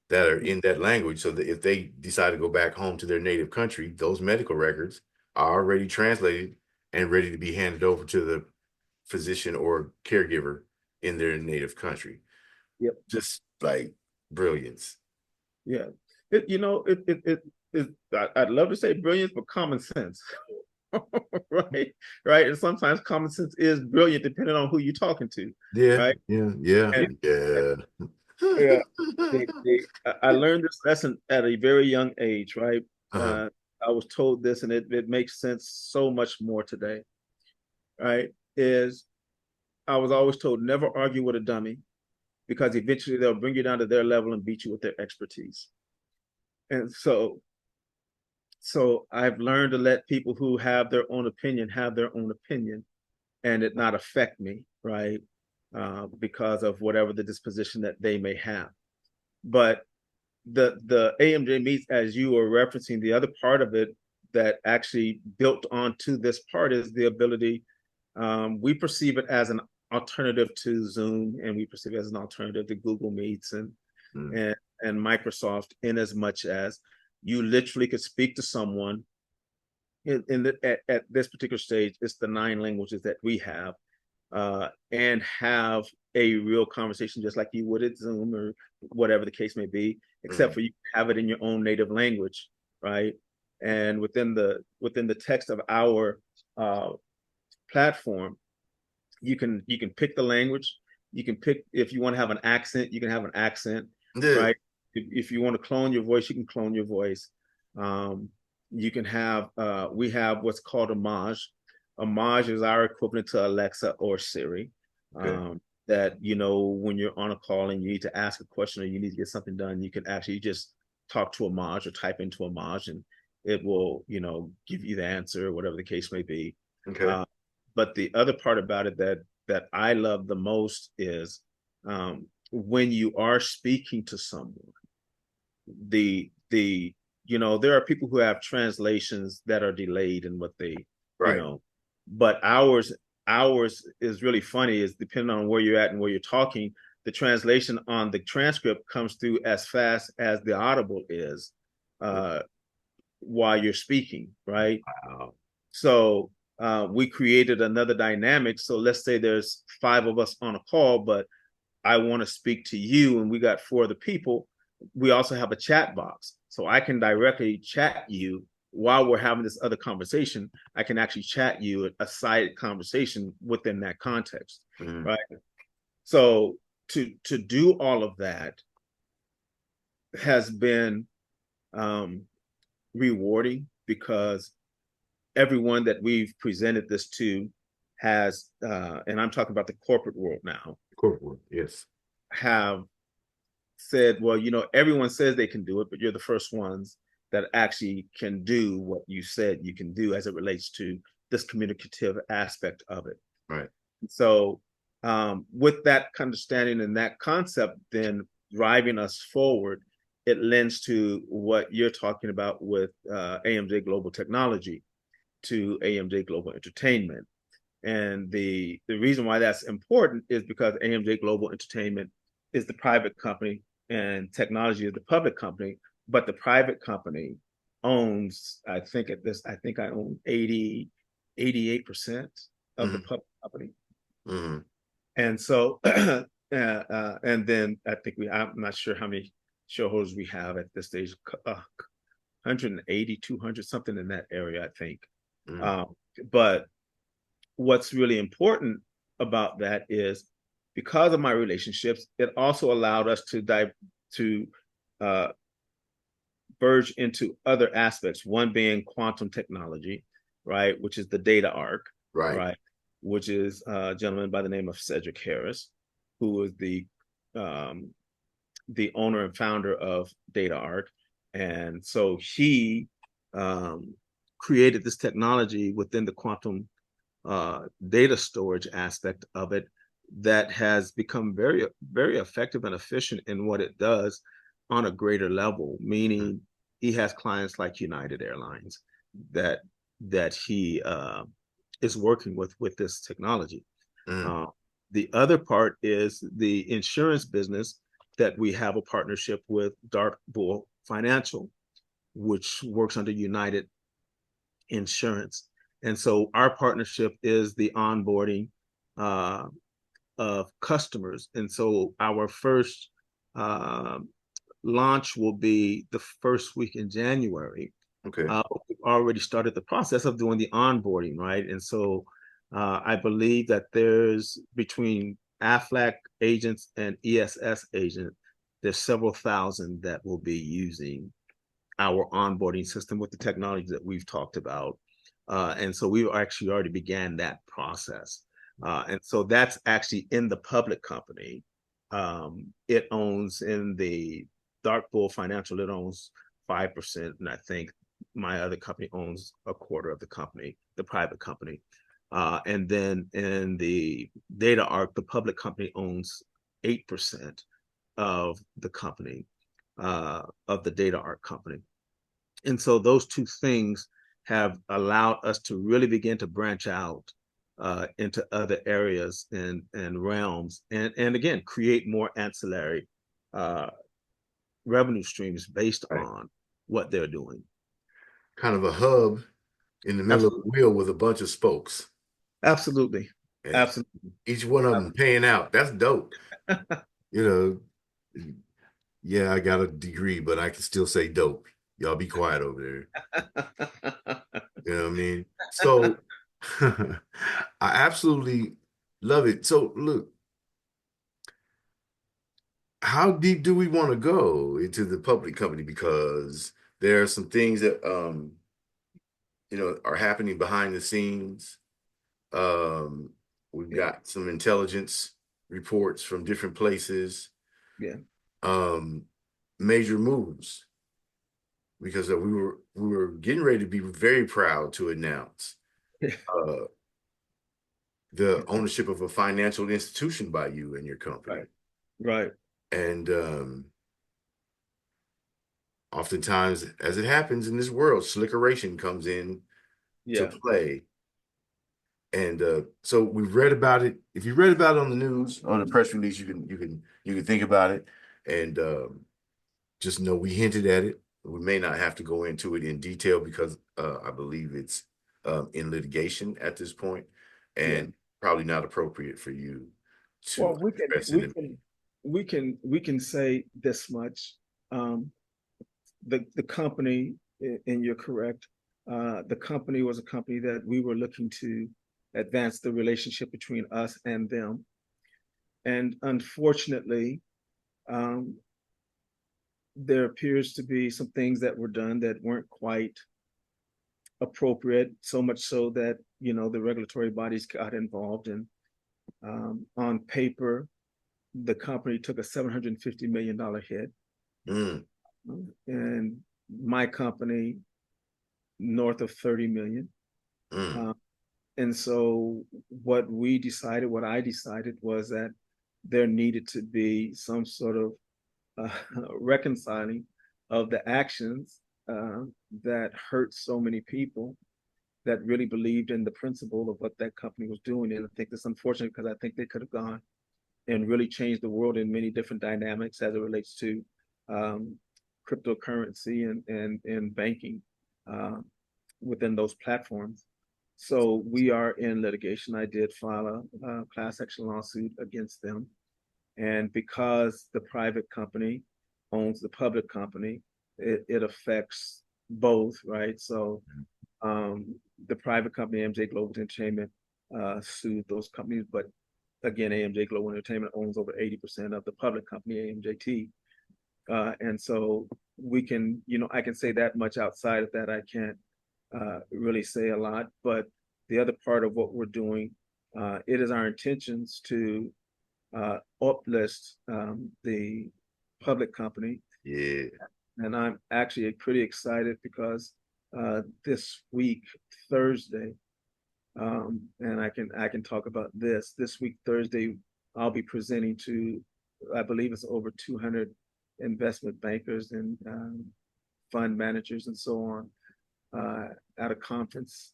that are in that language, so that if they decide to go back home to their native country, those medical records are already translated and ready to be handed over to the physician or caregiver in their native country. Yep. Just like brilliance. Yeah. I'd love to say brilliance, but common sense. Right. Right. And sometimes common sense is brilliant depending on who you're talking to. Yeah, Right. yeah. Yeah. I learned this lesson at a very young age, right? Uh-huh. I was told this, and it makes sense so much more today, right? Is I was always told never argue with a dummy because eventually they'll bring you down to their level and beat you with their expertise. And so I've learned to let people who have their own opinion have their own opinion and it not affect me, right? Because of whatever the disposition that they may have. But the AMJ Meets, as you were referencing, the other part of it that actually built onto this part is the ability. We perceive it as an alternative to Zoom, and we perceive it as an alternative to Google Meets, and and Microsoft, in as much as you literally could speak to someone at this particular stage. It's the 9 languages that we have, and have a real conversation just like you would at Zoom or whatever the case may be, except Mm. for you have it in your own native language, right? And within the text of our uh, platform, you can pick the language. You can pick, if you want to have an accent, you can have an accent, Yeah. right? If you want to clone your voice, you can clone your voice. Um, you can have we have what's called Homage. Homage is our equivalent to Alexa or Siri. Okay. That, when you're on a call and you need to ask a question or you need to get something done, you can actually just talk to Homage or type into Homage, and it will, give you the answer, whatever the case may be. Okay. Uh, but the other part about it that I love the most is, when you are speaking to someone, the there are people who have translations that are delayed in what they, you Right. know, but ours is really funny, is depending on where you're at and where you're talking, the translation on the transcript comes through as fast as the audible is, uh, while you're speaking, right? Wow. So we created another dynamic. So let's say there's 5 of us on a call, but I want to speak to you, and we got 4 other people. We also have a chat box, so I can directly chat you while we're having this other conversation. I can actually chat you a side conversation within that context, Mm. right? So to do all of that has been um, rewarding, because everyone that we've presented this to has, and I'm talking about the corporate world now, Corporate. Yes. have said, well, everyone says they can do it, but you're the first ones that actually can do what you said you can do as it relates to this communicative aspect of it. Right. So, with that understanding and that concept, then driving us forward, it lends to what you're talking about with AMJ Global Technology to AMJ Global Entertainment. And the reason why that's important is because AMJ Global Entertainment is the private company and technology is the public company. But the private company owns, I think I own 88% of the Mm-hmm. public company. Mm-hmm. And so, and then I'm not sure how many shareholders we have at this stage, 180, 200, something in that area, I think. Mm-hmm. Um, but what's really important about that is, because of my relationships, it also allowed us to dive to uh, verge into other aspects. One being quantum technology, right, which is the data arc, Right. right, which is a gentleman by the name of Cedric Harris, who is um, the owner and founder of Data Arc. And so he um, created this technology within the quantum data storage aspect of it, that has become very, very effective and efficient in what it does on a greater level. Meaning, he has clients like United Airlines that he is working with this technology. Mm-hmm. Uh, the other part is the insurance business, that we have a partnership with Dark Bull Financial, which works under United Insurance. And so our partnership is the onboarding uh, of customers. And so our first uh, launch will be the first week in January. Okay. We've already started the process of doing the onboarding, right? And so I believe that there's, between AFLAC agents and ESS agents, there's several thousand that will be using our onboarding system with the technology that we've talked about. And so we actually already began that process. And so that's actually in the public company. It owns, in the Dark Bull Financial, it owns 5%. And I think my other company owns a quarter of the company, the private company. And then in the Data Arc, the public company owns 8% of the company, of the Data Arc company. And so those two things have allowed us to really begin to branch out into other areas and realms, and again create more ancillary uh, revenue streams based Right. on what they're doing. Kind of a hub in the middle of the Absolutely. wheel with a bunch of spokes, Absolutely. and Absolutely. each one of them paying out. That's dope. You know, yeah, I got a degree, but I can still say dope. Y'all be quiet over there. You know what I mean? So I absolutely love it. So look, how deep do we want to go into the public company? Because there are some things that are happening behind the scenes. Um, we've Yeah. got some intelligence reports from different places, Yeah. um, major moves because we were getting ready to be very proud to announce uh, the ownership of a financial institution by you and your company. Right. Right. And oftentimes, as it happens in this world, slickeration comes in to Yeah. play. And so we've read about it. If you read about it on the news, on the press release, you can think about it, and just know we hinted at it. We may not have to go into it in detail because I believe it's in litigation at this point, Yeah. and probably not appropriate for you to Well, we can express in we the. can we can say this much. Um, the company, and you're correct. The company was a company that we were looking to advance the relationship between us and them. And unfortunately, um, there appears to be some things that were done that weren't quite appropriate, so much so that, the regulatory bodies got involved. And on paper, the company took a $750 million hit. Mm, And my company, north of 30 million. mm, Uh, and so what I decided was that there needed to be some sort of reconciling of the actions uh, that hurt so many people that really believed in the principle of what that company was doing. And I think that's unfortunate because I think they could have gone and really changed the world in many different dynamics as it relates to um, cryptocurrency and banking uh, within those platforms. So we are in litigation. I did file a class action lawsuit against them. And because the private company owns the public company, it affects both, right? So um, the private company, AMJ Global Entertainment, sued those companies. But again, AMJ Global Entertainment owns over 80% of the public company, AMJT. And so I can say that much. Outside of that, I can't really say a lot. But the other part of what we're doing, it is our intentions to uplist the public company. yeah. And I'm actually pretty excited because this week, Thursday, and I can talk about this week, Thursday. I'll be presenting to, I believe it's over 200 investment bankers and fund managers and so on at a conference.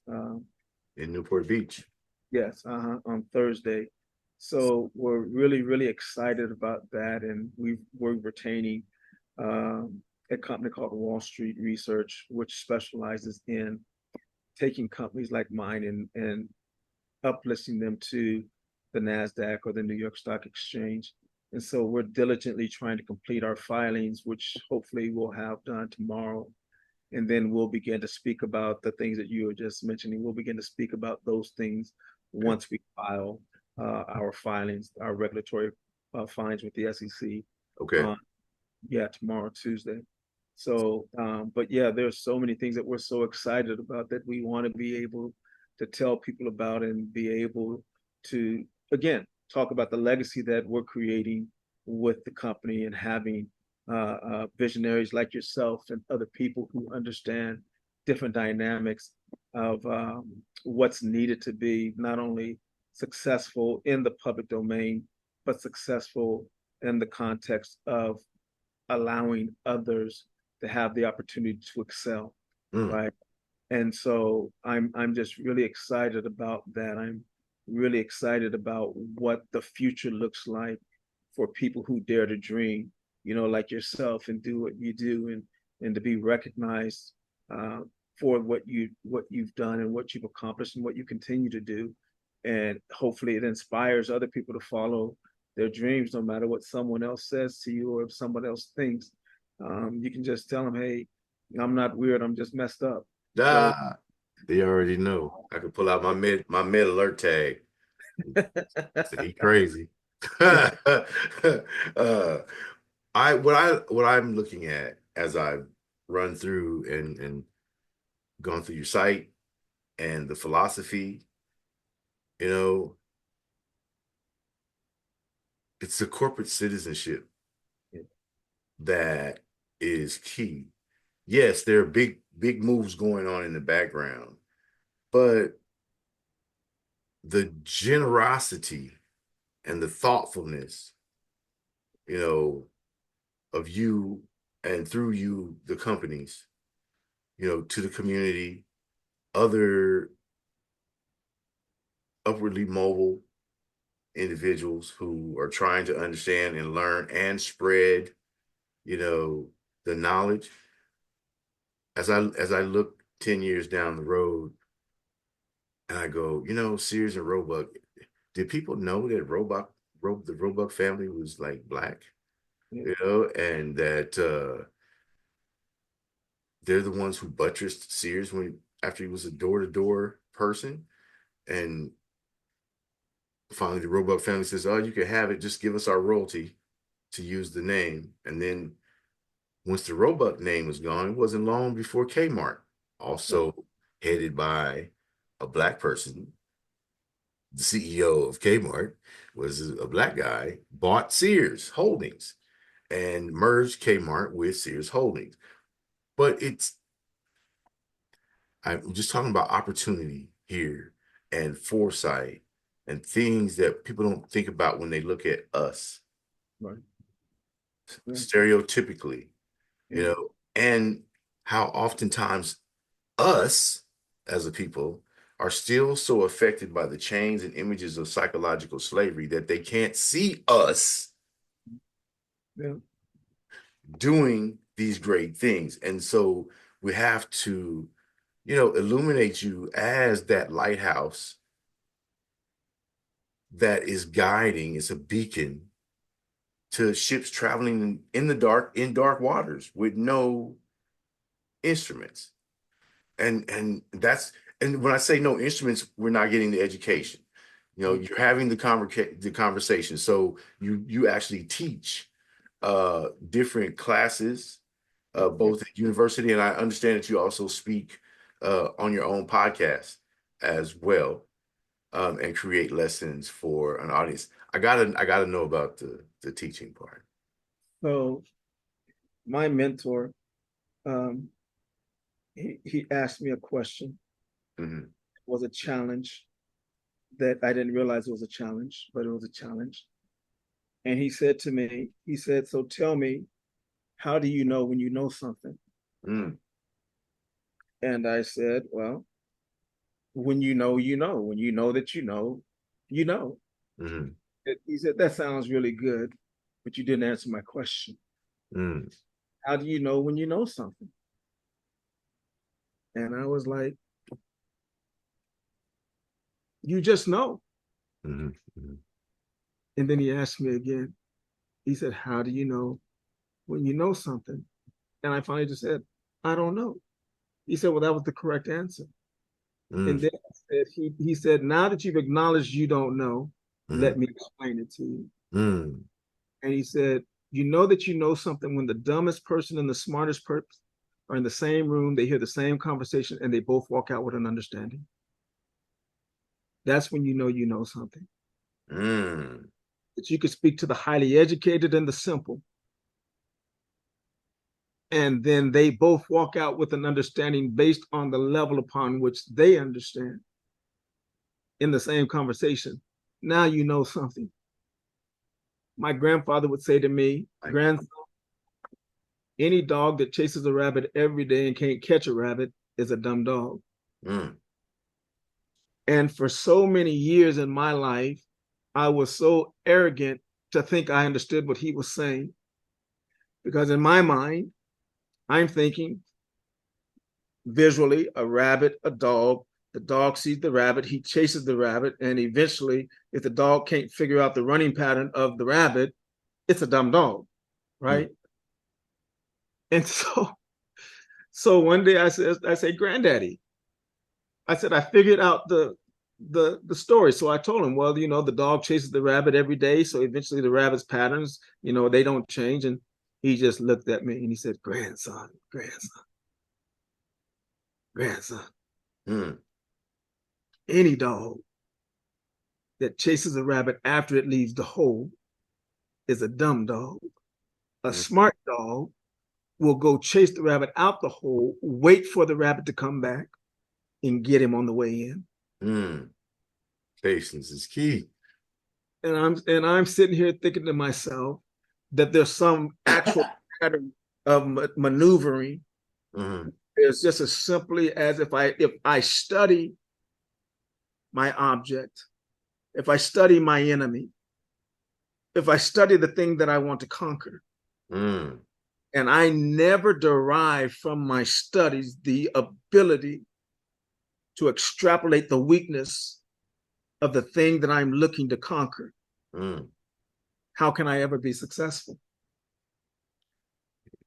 In Newport Beach. Yes, on Thursday. So we're really, really excited about that, and we're retaining a company called Wall Street Research, which specializes in taking companies like mine and uplisting them to the NASDAQ or the New York Stock Exchange. And so we're diligently trying to complete our filings, which hopefully we'll have done tomorrow. And then we'll begin to speak about the things that you were just mentioning. We'll begin to speak about those things Okay. once we file our filings, our regulatory fines with the SEC Okay. on, yeah, tomorrow, Tuesday. So, but yeah, there's so many things that we're so excited about that we want to be able to tell people about and be able to, again, talk about the legacy that we're creating with the company and having visionaries like yourself and other people who understand different dynamics of what's needed to be not only successful in the public domain, but successful in the context of allowing others to have the opportunity to excel, Mm, right? And so I'm just really excited about that. I'm really excited about what the future looks like for people who dare to dream. like yourself and do what you do, and to be recognized uh, for what you've done and what you've accomplished and what you continue to do. And hopefully it inspires other people to follow their dreams, no matter what someone else says to you or if someone else thinks. You can just tell them, hey, I'm not weird, I'm just messed up. So Ah, they already know. I can pull out my mid alert tag. Say he crazy. uh, what I'm looking at as I've run through and gone through your site and the philosophy, you know, it's the corporate citizenship that is key. Yes, there are big moves going on in the background, but the generosity and the thoughtfulness, you know, of you and through you, the companies, to the community, other upwardly mobile individuals who are trying to understand and learn and spread, you know, the knowledge. As I look 10 years down the road and I go, Sears and Roebuck, did people know that the Roebuck family was like black, yeah, and that they're the ones who buttressed Sears when after he was a door-to-door person, and finally the Roebuck family says, "Oh, you can have it. Just give us our royalty to use the name." And then once the Roebuck name was gone, it wasn't long before Kmart, right, also headed by a black person, the CEO of Kmart was a black guy, bought Sears Holdings and merged Kmart with Sears Holdings. But I'm just talking about opportunity here and foresight and things that people don't think about when they look at us right, yeah, stereotypically, yeah, and how oftentimes us as a people are still so affected by the chains and images of psychological slavery that they can't see us yeah. doing these great things. And so we have to, illuminate you as that lighthouse that is guiding, it's a beacon to ships traveling in the dark, in dark waters with no instruments. And when I say no instruments, we're not getting the education. You're having the conversation. So you actually teach different classes, both at university, and I understand that you also speak on your own podcast as well, and create lessons for an audience. I gotta know about the teaching part. So my mentor, um, he asked me a question. Hmm. It was a challenge that I didn't realize it was a challenge, but it was a challenge. And he said to me, he said, "So tell me, how do you know when you know something?" Mm. And I said, "Well, when you know, you know. When you know that you know, you know." Hmm. He said, "That sounds really good, but you didn't answer my question. Mm. How do you know when you know something?" And I was like, "You just know." Hmm. Hmm. And then he asked me again. He said, "How do you know when you know something?" And I finally just said, "I don't know." He said, "Well, that was the correct answer." And Mm. then he said, "Now that you've acknowledged you don't know, Hmm. let me explain it to you." Mm. And he said, "You know that you know something when the dumbest person and the smartest person are in the same room, they hear the same conversation, and they both walk out with an understanding. That's when you know something. Mm. That you could speak to the highly educated and the simple, and then they both walk out with an understanding based on the level upon which they understand in the same conversation. Now you know something." My grandfather would say to me, Like, "Grandson, any dog that chases a rabbit every day and can't catch a rabbit is a dumb dog." mm. And for so many years in my life, I was so arrogant to think I understood what he was saying. Because in my mind, I'm thinking visually a rabbit, a dog. The dog sees the rabbit, he chases the rabbit, and eventually, if the dog can't figure out the running pattern of the rabbit, it's a dumb dog, Mm. right? And so one day I said, Granddaddy, I said, I figured out the story. So I told him, well, the dog chases the rabbit every day. So eventually the rabbit's patterns, they don't change. And he just looked at me and he said, grandson, grandson, grandson, Mm. any dog that chases a rabbit after it leaves the hole is a dumb dog. A Mm. smart dog will go chase the rabbit out the hole, wait for the rabbit to come back and get him on the way in. Mm. Patience is key. And I'm sitting here thinking to myself that there's some actual pattern of maneuvering. Mm. It's just as simply as if I study my object, if I study my enemy, if I study the thing that I want to conquer, Mm. and I never derive from my studies the ability to extrapolate the weakness of the thing that I'm looking to conquer, Mm. how can I ever be successful?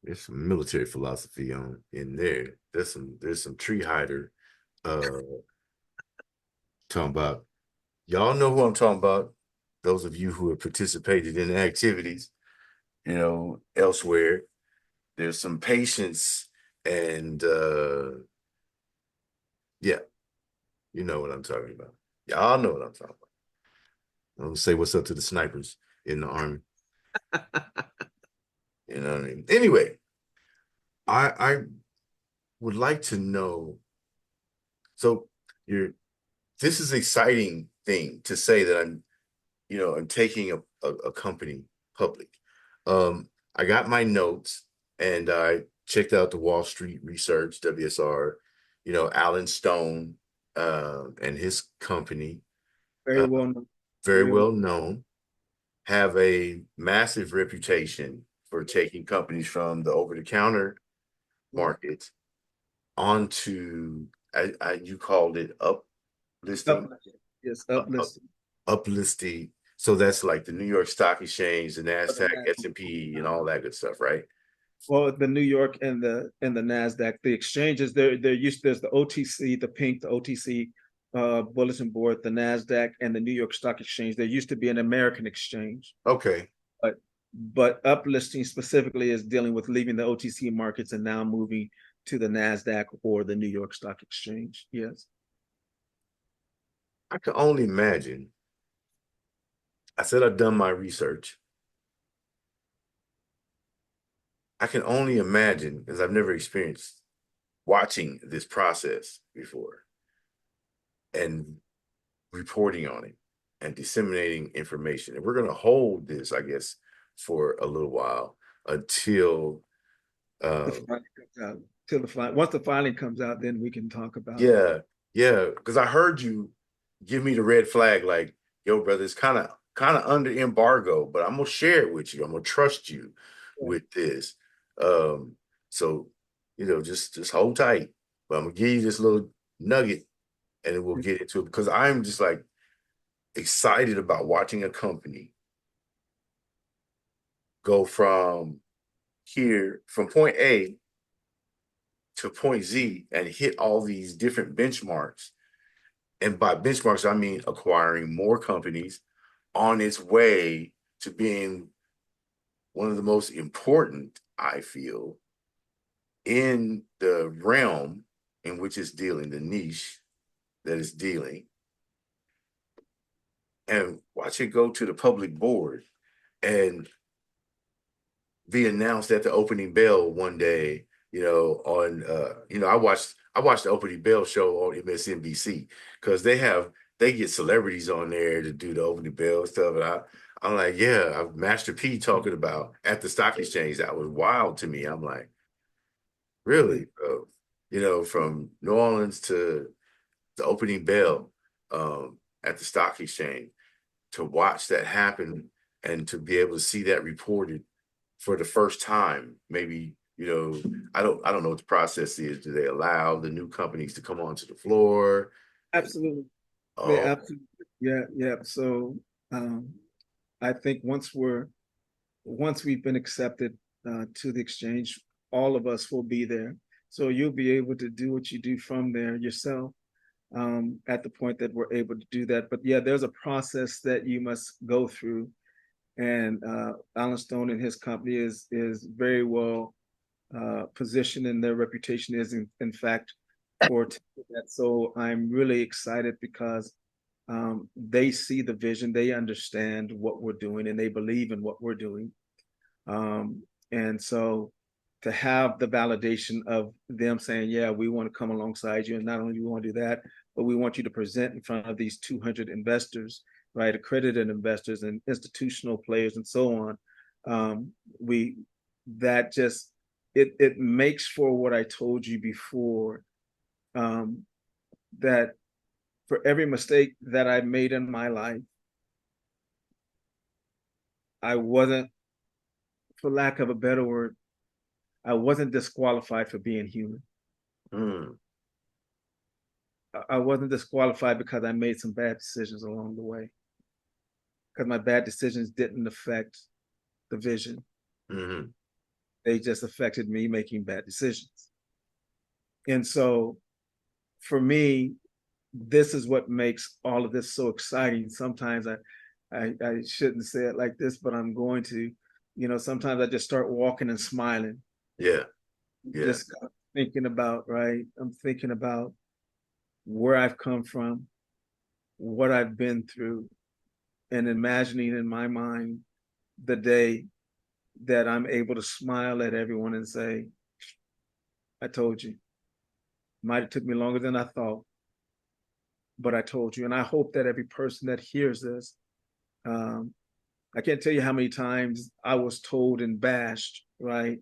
There's some military philosophy on in there. There's some tree hider uh talking about. Y'all know who I'm talking about. Those of you who have participated in activities, elsewhere. There's some patience and yeah, you know what I'm talking about. Y'all know what I'm talking about. I'm gonna say what's up to the snipers in the army. You know what I mean? Anyway, I would like to know. So you're this is an exciting thing to say that I'm taking a company public. I got my notes and I checked out the Wall Street Research, WSR, Alan Stone, and his company, Very uh, well known. very Very well. well known, have a massive reputation for taking companies from the over-the-counter Yeah. market onto, you called it uplisting, Uplifting. Yes, uh, uh, uplifting. uplisting. So that's like the New York Stock Exchange, the But the NASDAQ, Nasdaq, S&P, and all that good stuff, right? well, the New York and the Nasdaq, the exchanges, there's the OTC, the pink, the OTC bulletin board, the Nasdaq, and the New York Stock Exchange. There used to be an American exchange, Okay. but uplisting specifically is dealing with leaving the OTC markets and now moving to the Nasdaq or the New York Stock Exchange. Yes. I can only imagine. I said I've done my research. I can only imagine because I've never experienced watching this process before and reporting on it and disseminating information. And we're going to hold this, I guess, for a little while until, The um, filing comes out. Till once the filing comes out, then we can talk about it. yeah, yeah. Because I heard you give me the red flag, like, yo, brother, it's kind of under embargo, but I'm gonna share it with you. I'm gonna trust you Yeah. with this. Um, so just hold tight. But I'm gonna give you this little nugget, and then we'll get into it because I'm just like excited about watching a company go from point A to point Z and hit all these different benchmarks. And by benchmarks, I mean acquiring more companies on its way to being one of the most important, I feel, in the realm in which it's dealing, the niche that it's dealing, and watch it go to the public board and be announced at the opening bell one day, on I watched the opening bell show on MSNBC because they get celebrities on there to do the opening bell stuff. And I'm like, yeah, Master P talking about at the stock exchange. That was wild to me. I'm like, really, bro? From New Orleans to the opening bell at the stock exchange to watch that happen and to be able to see that reported. for the first time, maybe, I don't know what the process is. Do they allow the new companies to come onto the floor? Absolutely. Yeah, Oh, absolutely. Yeah, yeah. So um, I think once we've been accepted to the exchange, all of us will be there. So you'll be able to do what you do from there yourself at the point that we're able to do that. But yeah, there's a process that you must go through, and Alan Stone and his company is very well positioned, and their reputation is in fact for that. So I'm really excited because they see the vision, they understand what we're doing, and they believe in what we're doing. Um, and so to have the validation of them saying, yeah, we want to come alongside you. And not only do we want to do that, but we want you to present in front of these 200 investors, right? Accredited investors and institutional players and so on. We, that just, it makes for what I told you before, um, that for every mistake that I made in my life, I wasn't, for lack of a better word, I wasn't disqualified for being human. mm, I wasn't disqualified because I made some bad decisions along the way. Because my bad decisions didn't affect the vision; mm-hmm. they just affected me making bad decisions. And so, for me, this is what makes all of this so exciting. Sometimes I shouldn't say it like this, but I'm going to. Sometimes I just start walking and smiling, Yeah, yeah. just thinking about, right? I'm thinking about where I've come from, what I've been through, and imagining in my mind the day that I'm able to smile at everyone and say, I told you. Might have took me longer than I thought, but I told you. And I hope that every person that hears this, um, I can't tell you how many times I was told and bashed, right?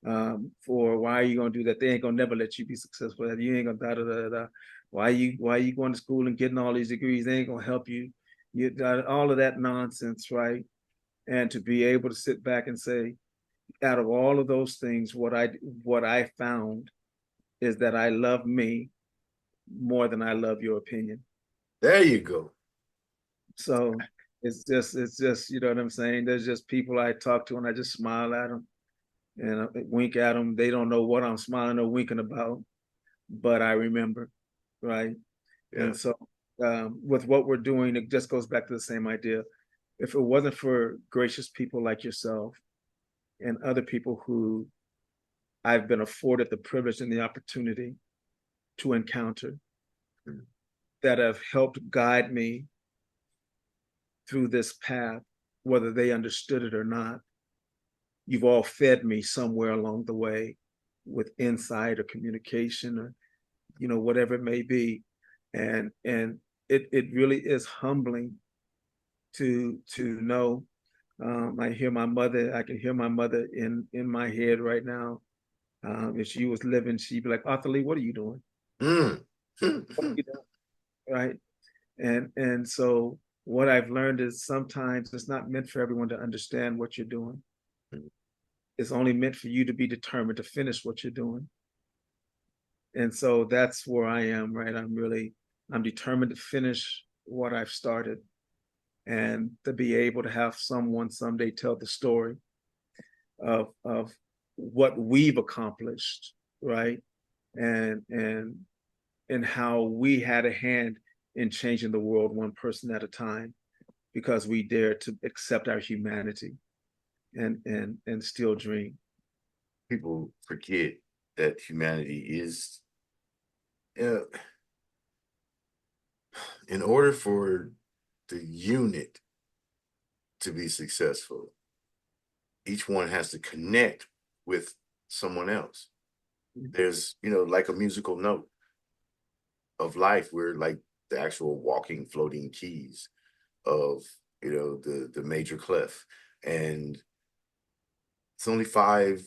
For why are you gonna do that? They ain't gonna never let you be successful. You ain't gonna da da da da. Why you going to school and getting all these degrees? They ain't gonna help you. You all of that nonsense, right? And to be able to sit back and say, out of all of those things, what I found is that I love me more than I love your opinion. There you go. So it's just you know what I'm saying. There's just people I talk to and I just smile at them and I wink at them. They don't know what I'm smiling or winking about, but I remember, right? Yeah. And so with what we're doing, it just goes back to the same idea. If it wasn't for gracious people like yourself and other people who I've been afforded the privilege and the opportunity to encounter Mm. that have helped guide me through this path, whether they understood it or not. You've all fed me somewhere along the way with insight or communication or whatever it may be, and it really is humbling to know. I can hear my mother in my head right now. If she was living, she'd be like, Arthur Lee, what are you doing? Mm. What are you doing? Right? And so what I've learned is sometimes it's not meant for everyone to understand what you're doing. It's only meant for you to be determined to finish what you're doing. And so that's where I am, right? I'm determined to finish what I've started and to be able to have someone someday tell the story of what we've accomplished, right? And how we had a hand in changing the world one person at a time because we dared to accept our humanity and still dream. People forget that humanity is, uh, in order for the unit to be successful, each one has to connect with someone else. There's, like a musical note of life. We're like the actual walking, floating keys of, the major clef. And it's only 5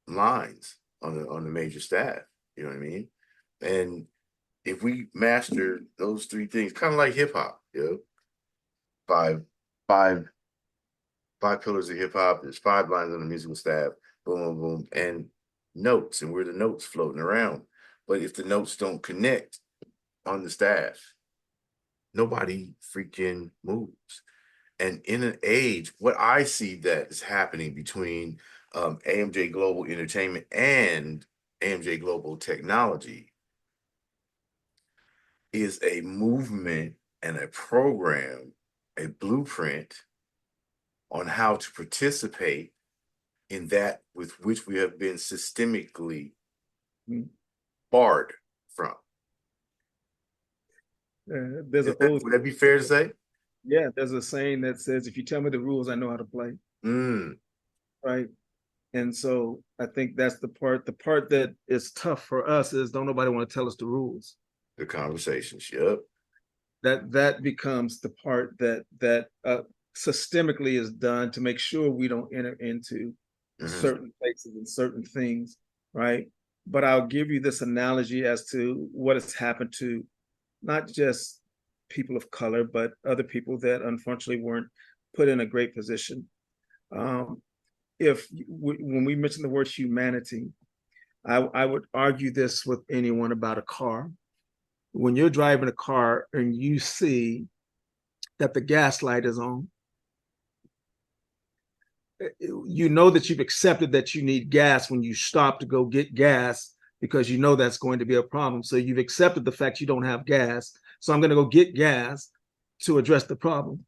lines on the major staff. You know what I mean? And if we master those 3 things, kind of like hip hop, five, five five pillars of hip hop. There's five lines on the musical staff. Boom, boom, boom, and notes, and we're the notes floating around. But if the notes don't connect on the staff, nobody freaking moves. And in an age, what I see that is happening between AMJ Global Entertainment and AMJ Global Technology is a movement and a program, a blueprint on how to participate in that with which we have been systemically barred from. There's an old Would that be fair to say? Yeah, there's a saying that says, if you tell me the rules, I know how to play. Mm, Right. And so I think that's the part that is tough for us is don't nobody want to tell us the rules. the conversations. Yep. That becomes the part that systemically is done to make sure we don't enter into Mm-hmm. certain places and certain things, right? But I'll give you this analogy as to what has happened to not just people of color, but other people that unfortunately weren't put in a great position. Um, if when we mention the word humanity, I would argue this with anyone about a car. When you're driving a car and you see that the gas light is on, you know that you've accepted that you need gas when you stop to go get gas because you know that's going to be a problem. So you've accepted the fact you don't have gas. So I'm going to go get gas to address the problem.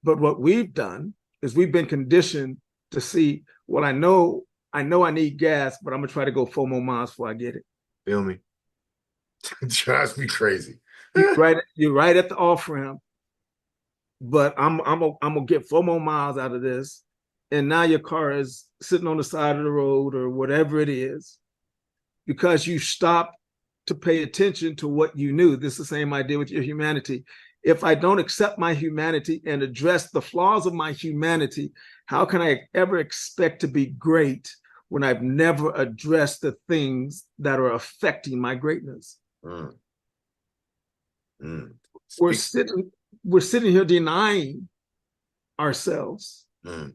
But what we've done is we've been conditioned to see, well, I know I need gas, but I'm gonna try to go 4 more miles before I get it. Feel me? It drives me crazy. You're right at the off ramp, but I'm gonna get 4 more miles out of this. And now your car is sitting on the side of the road or whatever it is, because you stopped to pay attention to what you knew. This is the same idea with your humanity. If I don't accept my humanity and address the flaws of my humanity, how can I ever expect to be great when I've never addressed the things that are affecting my greatness? Mm, mm. We're Speak. sitting, we're sitting here denying ourselves Mm,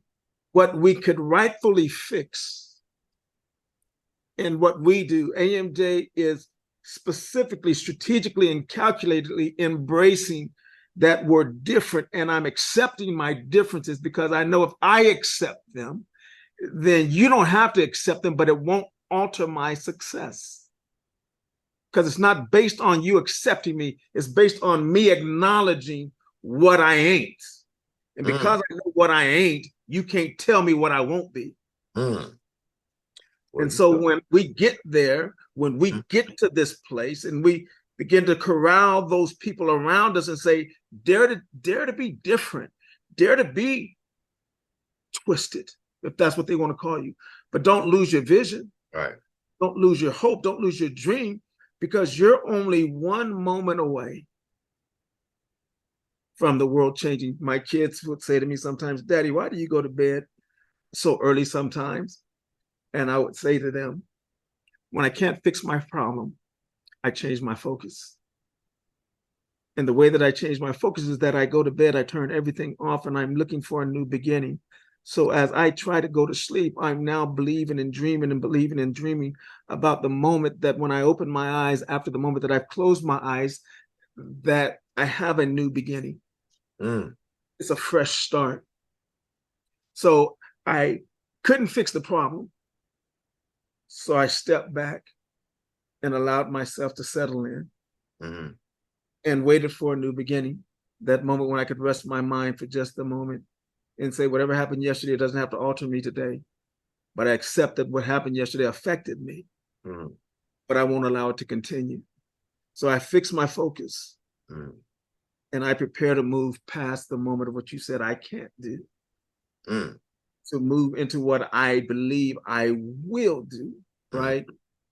what we could rightfully fix. And what we do, AMJ is specifically, strategically, and calculatedly embracing that we're different. And I'm accepting my differences because I know if I accept them, then you don't have to accept them, but it won't alter my success. Because it's not based on you accepting me, it's based on me acknowledging what I ain't. And mm, because I know what I ain't, you can't tell me what I won't be. mm. Well, And you so know. when we get there, when we Mm, get to this place and we begin to corral those people around us and say, dare to be different, dare to be twisted, if that's what they want to call you. But don't lose your vision, right. don't lose your hope, don't lose your dream, because you're only one moment away from the world changing. My kids would say to me sometimes, Daddy, why do you go to bed so early sometimes? And I would say to them, when I can't fix my problem, I change my focus. And the way that I change my focus is that I go to bed, I turn everything off, and I'm looking for a new beginning. So as I try to go to sleep, I'm now believing and dreaming and believing and dreaming about the moment that when I open my eyes, after the moment that I've closed my eyes, that I have a new beginning. Mm, It's a fresh start. So I couldn't fix the problem. So I stepped back and allowed myself to settle in mm, and waited for a new beginning. That moment when I could rest my mind for just a moment and say, whatever happened yesterday doesn't have to alter me today. But I accept that what happened yesterday affected me, mm, but I won't allow it to continue. So I fix my focus mm, and I prepare to move past the moment of what you said I can't do, mm, to move into what I believe I will do, mm, right?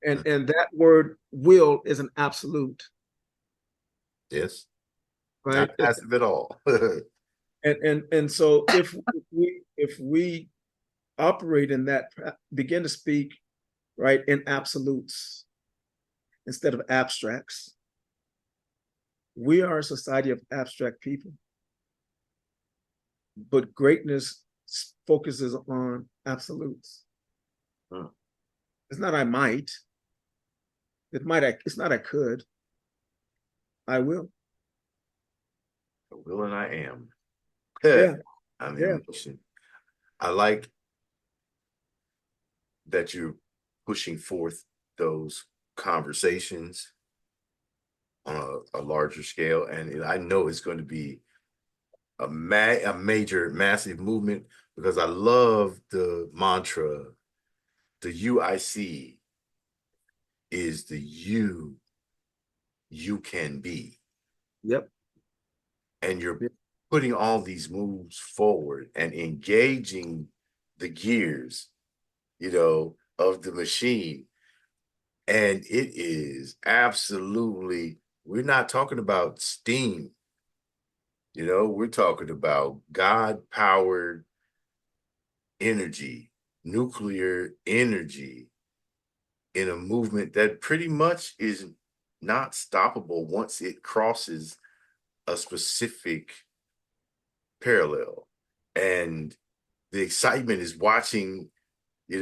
And mm. and that word will is an absolute, Yes. right? Not passive at all. And so if we operate in that, begin to speak right in absolutes instead of abstracts. We are a society of abstract people. but greatness focuses on absolutes. Hmm. It's not I might. It's not I could. I will. I will and I am. Yeah, I'm yeah. in motion. I like that you're pushing forth those conversations on a larger scale. And I know it's going to be a major, massive movement because I love the mantra, the UIC is the you can be. Yep. And you're Yep. putting all these moves forward and engaging the gears, of the machine. And it is absolutely, we're not talking about steam, we're talking about God powered energy, nuclear energy in a movement that pretty much is not stoppable once it crosses a specific parallel. And the excitement is watching, it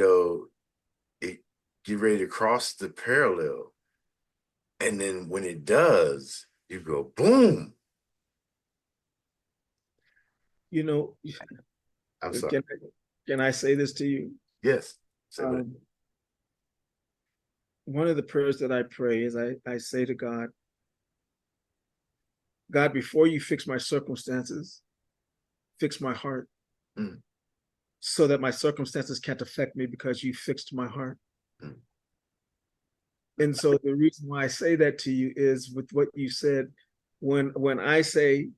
get ready to cross the parallel. And then when it does, you go, boom. You know, I'm sorry. can can I say this to you? Yes. Say what? Um, one of the prayers that I pray is I say to God, God, before you fix my circumstances, fix my heart Mm, so that my circumstances can't affect me because you fixed my heart. mm, And so the reason why I say that to you is with what you said, when I say,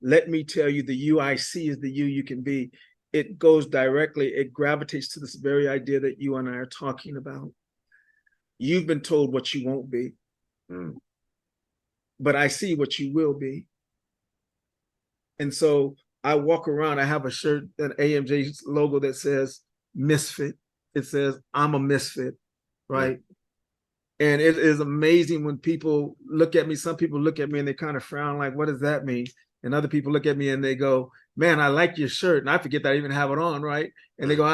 let me tell you the you I see is the you can be, it goes directly, it gravitates to this very idea that you and I are talking about. You've been told what you won't be, mm. but I see what you will be. And so I walk around, I have a shirt, an AMJ logo that says misfit. It says, I'm a misfit, Mm, right? And it is amazing when people look at me. Some people look at me and they kind of frown, like, what does that mean? And other people look at me and they go, man, I like your shirt. And I forget that I even have it on, right? And they mm, go,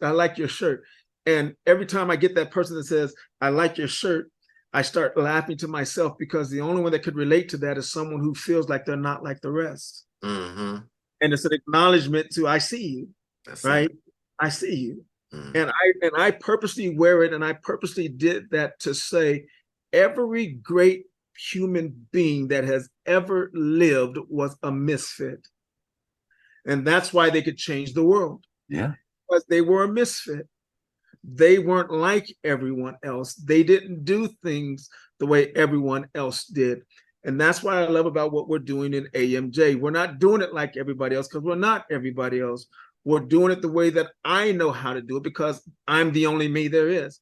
I like your shirt. And every time I get that person that says, I like your shirt, I start laughing to myself because the only one that could relate to that is someone who feels like they're not like the rest. mm-hmm. And it's an acknowledgement to, I see you, That's it. right? I see you. Mm, And I purposely wear it, and I purposely did that to say every great human being that has ever lived was a misfit. And that's why they could change the world, yeah. because they were a misfit. They weren't like everyone else. They didn't do things the way everyone else did. And that's what I love about what we're doing in AMJ. We're not doing it like everybody else because we're not everybody else. We're doing it the way that I know how to do it because I'm the only me there is.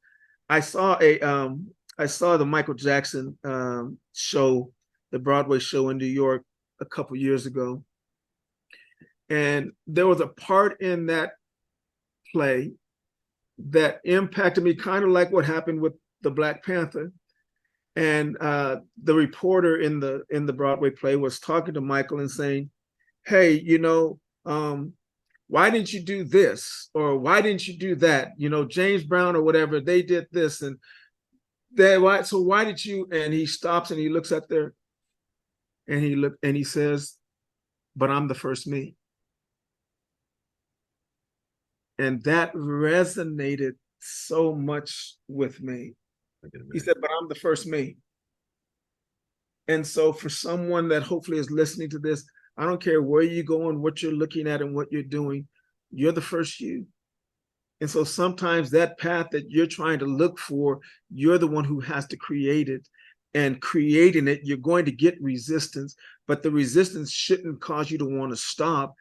I saw I saw the Michael Jackson show, the Broadway show in New York a couple years ago. And there was a part in that play that impacted me, kind of like what happened with the Black Panther. And the reporter in the Broadway play was talking to Michael and saying, "Hey, why didn't you do this or why didn't you do that? James Brown or whatever, they did this and that. Why? So why did you?" And he stops and he looks at there and he says, "But I'm the first me." And that resonated so much with me. He said, "But I'm the first me." And so, for someone that hopefully is listening to this, I don't care where you're going, what you're looking at, and what you're doing, you're the first you. And so, sometimes that path that you're trying to look for, you're the one who has to create it. And creating it, you're going to get resistance, but the resistance shouldn't cause you to want to stop.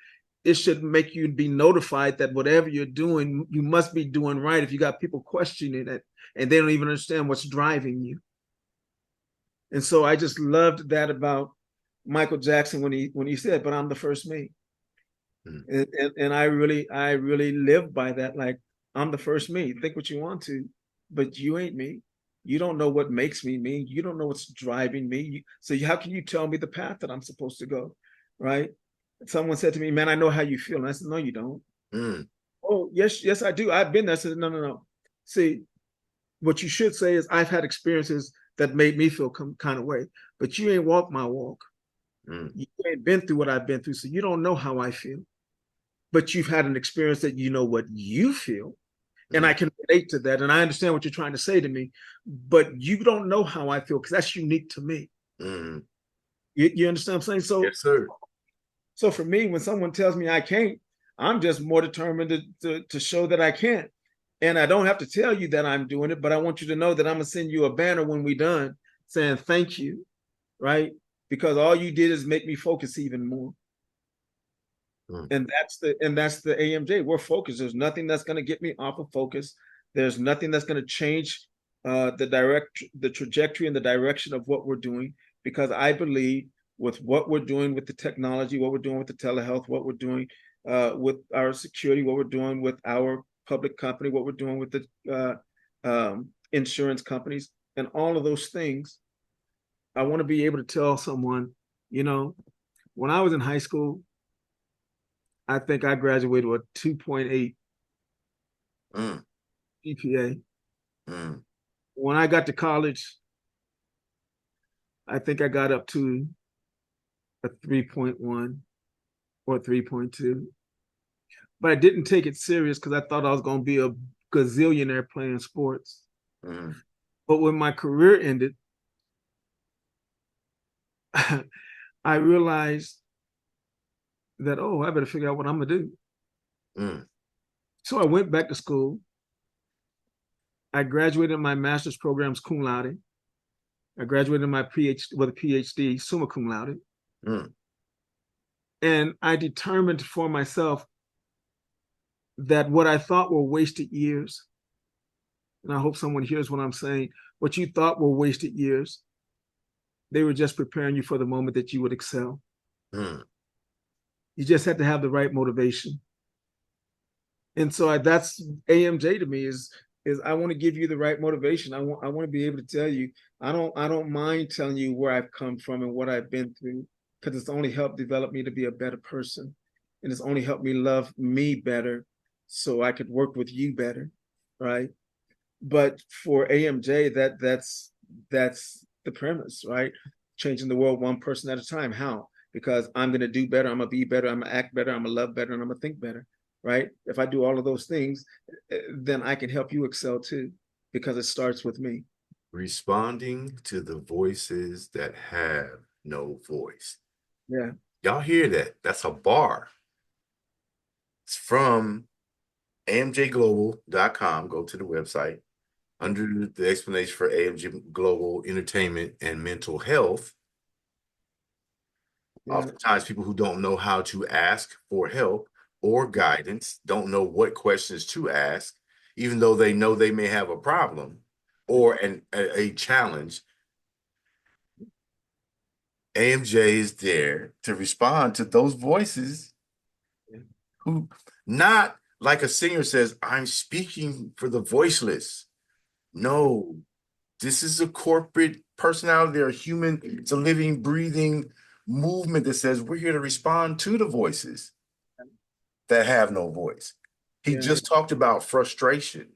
It should make you be notified that whatever you're doing, you must be doing right. If you got people questioning it and they don't even understand what's driving you. And so I just loved that about Michael Jackson when he said, "But I'm the first me," Mm, and I really live by that. Like, I'm the first me. Think what you want to, but you ain't me. You don't know what makes me me. You don't know what's driving me. So how can you tell me the path that I'm supposed to go, right? Someone said to me, "Man, I know how you feel." And I said, "No, you don't." Mm, "Oh, yes, yes, I do. I've been there." I said, "No, no, no. See, what you should say is, I've had experiences that made me feel kind of way, but you ain't walked my walk. mm, You ain't been through what I've been through, so you don't know how I feel. But you've had an experience that you know what you feel, and mm, I can relate to that, and I understand what you're trying to say to me, but you don't know how I feel because that's unique to me." mm. You understand what I'm saying? Yes, sir. So for me, when someone tells me I can't, I'm just more determined to show that I can. And I don't have to tell you that I'm doing it, but I want you to know that I'm gonna send you a banner when we're done saying thank you, right? Because all you did is make me focus even more. Mm, And that's the AMJ. We're focused. There's nothing that's gonna get me off of focus. There's nothing that's gonna change the trajectory and the direction of what we're doing, because I believe with what we're doing with the technology, what we're doing with the telehealth, what we're doing with our security, what we're doing with our public company, what we're doing with the insurance companies, and all of those things. I want to be able to tell someone, you know, when I was in high school, I think I graduated with 2.8 mm, GPA. mm, When I got to college, I think I got up to a 3.1 or 3.2. But I didn't take it serious because I thought I was going to be a gazillionaire playing sports. mm, But when my career ended, I realized that, oh, I better figure out what I'm going to do. mm, So I went back to school. I graduated my master's programs cum laude. I graduated my PhD with a PhD summa cum laude. mm. And I determined for myself that what I thought were wasted years, and I hope someone hears what I'm saying, what you thought were wasted years, they were just preparing you for the moment that you would excel. Mm. You just had to have the right motivation. And so that's AMJ to me is I want to give you the right motivation. I want to be able to tell you I don't mind telling you where I've come from and what I've been through, because it's only helped develop me to be a better person, and it's only helped me love me better so I could work with you better, right? But for AMJ, that's the premise, right? Changing the world one person at a time. How? Because I'm gonna do better, I'm gonna be better, I'm gonna act better, I'm gonna love better, and I'm gonna think better, right? If I do all of those things, then I can help you excel too, because it starts with me. Responding to the voices that have no voice. Yeah, Y'all hear that? That's a bar. It's from amjglobal.com. Go to the website. Under the explanation for AMG Global Entertainment and Mental Health, yeah, oftentimes people who don't know how to ask for help or guidance don't know what questions to ask, even though they know they may have a problem or a challenge. AMJ is there to respond to those voices yeah, who, not like a singer says, I'm speaking for the voiceless. No, this is a corporate personality. They're a human. It's a living, breathing movement that says we're here to respond to the voices that have no voice. He yeah, just talked about frustration,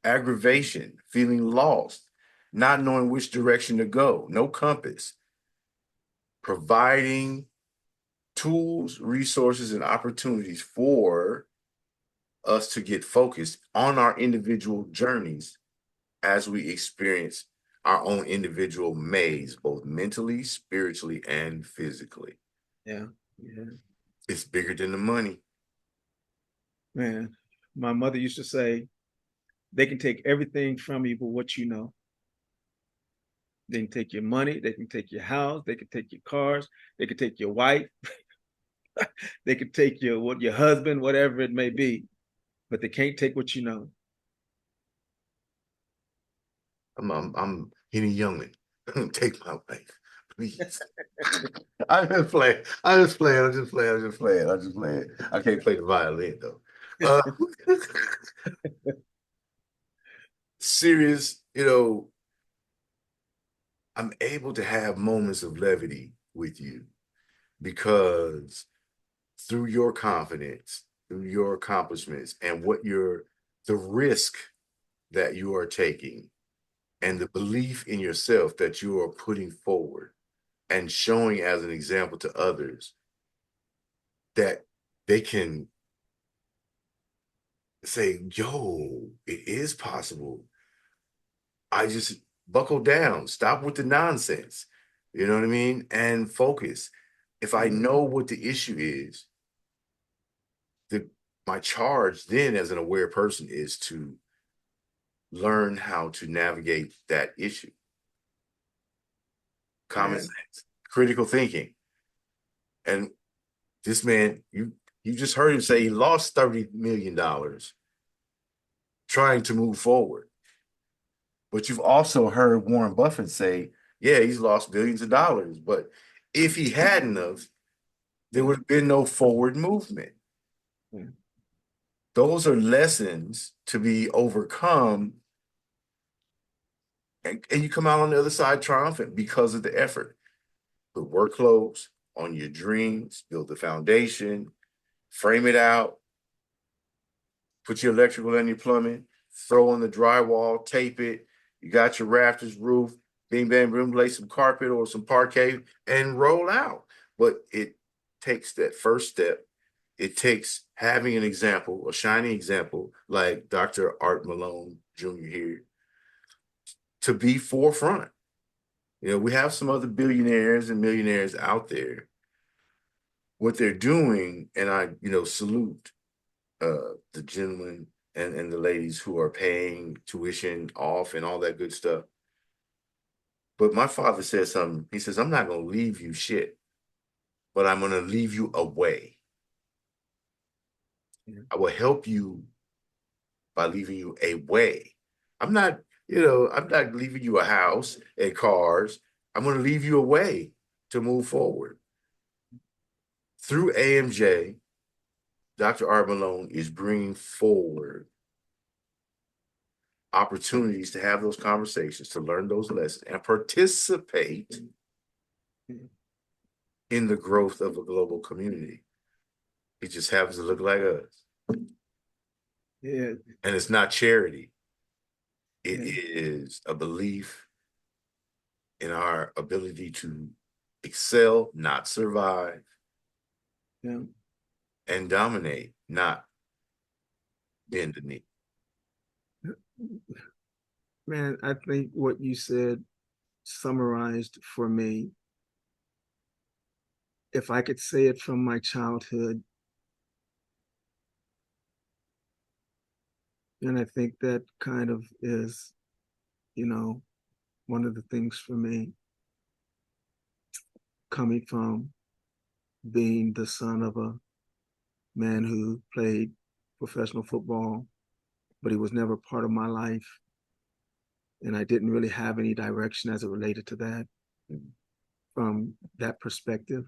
aggravation, feeling lost, not knowing which direction to go, no compass, providing tools, resources, and opportunities for us to get focused on our individual journeys as we experience our own individual maze, both mentally, spiritually, and physically. yeah, yeah. It's bigger than the money. Man, my mother used to say, they can take everything from you but what you know. They can take your money, they can take your house, they can take your cars, they can take your wife, they can take your husband, whatever it may be, but they can't take what you know. I'm Henny Youngman. Take my wife, please. I'm just playing. I'm just playing. I'm just playing. I'm just playing. I'm just playing. I can't play the violin though. Uh, serious, I'm able to have moments of levity with you because through your confidence, through your accomplishments, and the risk that you are taking, and the belief in yourself that you are putting forward and showing as an example to others that they can say, yo, it is possible. I just buckle down, stop with the nonsense. You know what I mean? And focus. If I know what the issue is, the my charge then as an aware person is to learn how to navigate that issue. Common Yeah. sense, critical thinking. And this man, you just heard him say he lost $30 million trying to move forward. But you've also heard Warren Buffett say, yeah, he's lost billions of dollars. But if he hadn't have, there would have been no forward movement. Yeah. Those are lessons to be overcome. And you come out on the other side triumphant because of the effort. Put work clothes on your dreams, build the foundation, frame it out, put your electrical and your plumbing, throw on the drywall, tape it. You got your rafters, roof, bing, bang, boom, lay some carpet or some parquet and roll out. But it takes that first step. It takes having an example, a shining example like Dr. Art Malone Jr. here to be forefront. You know, we have some other billionaires and millionaires out there. What they're doing, and I, salute the gentlemen and the ladies who are paying tuition off and all that good stuff. But my father said something. He says, I'm not going to leave you shit, but I'm going to leave you a way. Yeah. I will help you by leaving you a way. I'm not leaving you a house and cars. I'm going to leave you a way to move forward. Through AMJ, Dr. Art Malone is bringing forward opportunities to have those conversations, to learn those lessons, and participate in the growth of a global community. It just happens to look like us. Yeah. And it's not charity, it Yeah. is a belief in our ability to excel, not survive, Yeah. and dominate, not bend the knee. Man, I think what you said summarized for me, if I could say it from my childhood, and I think that kind of is, you know, one of the things for me, coming from being the son of a man who played professional football, but he was never part of my life. And I didn't really have any direction as it related to that from that perspective.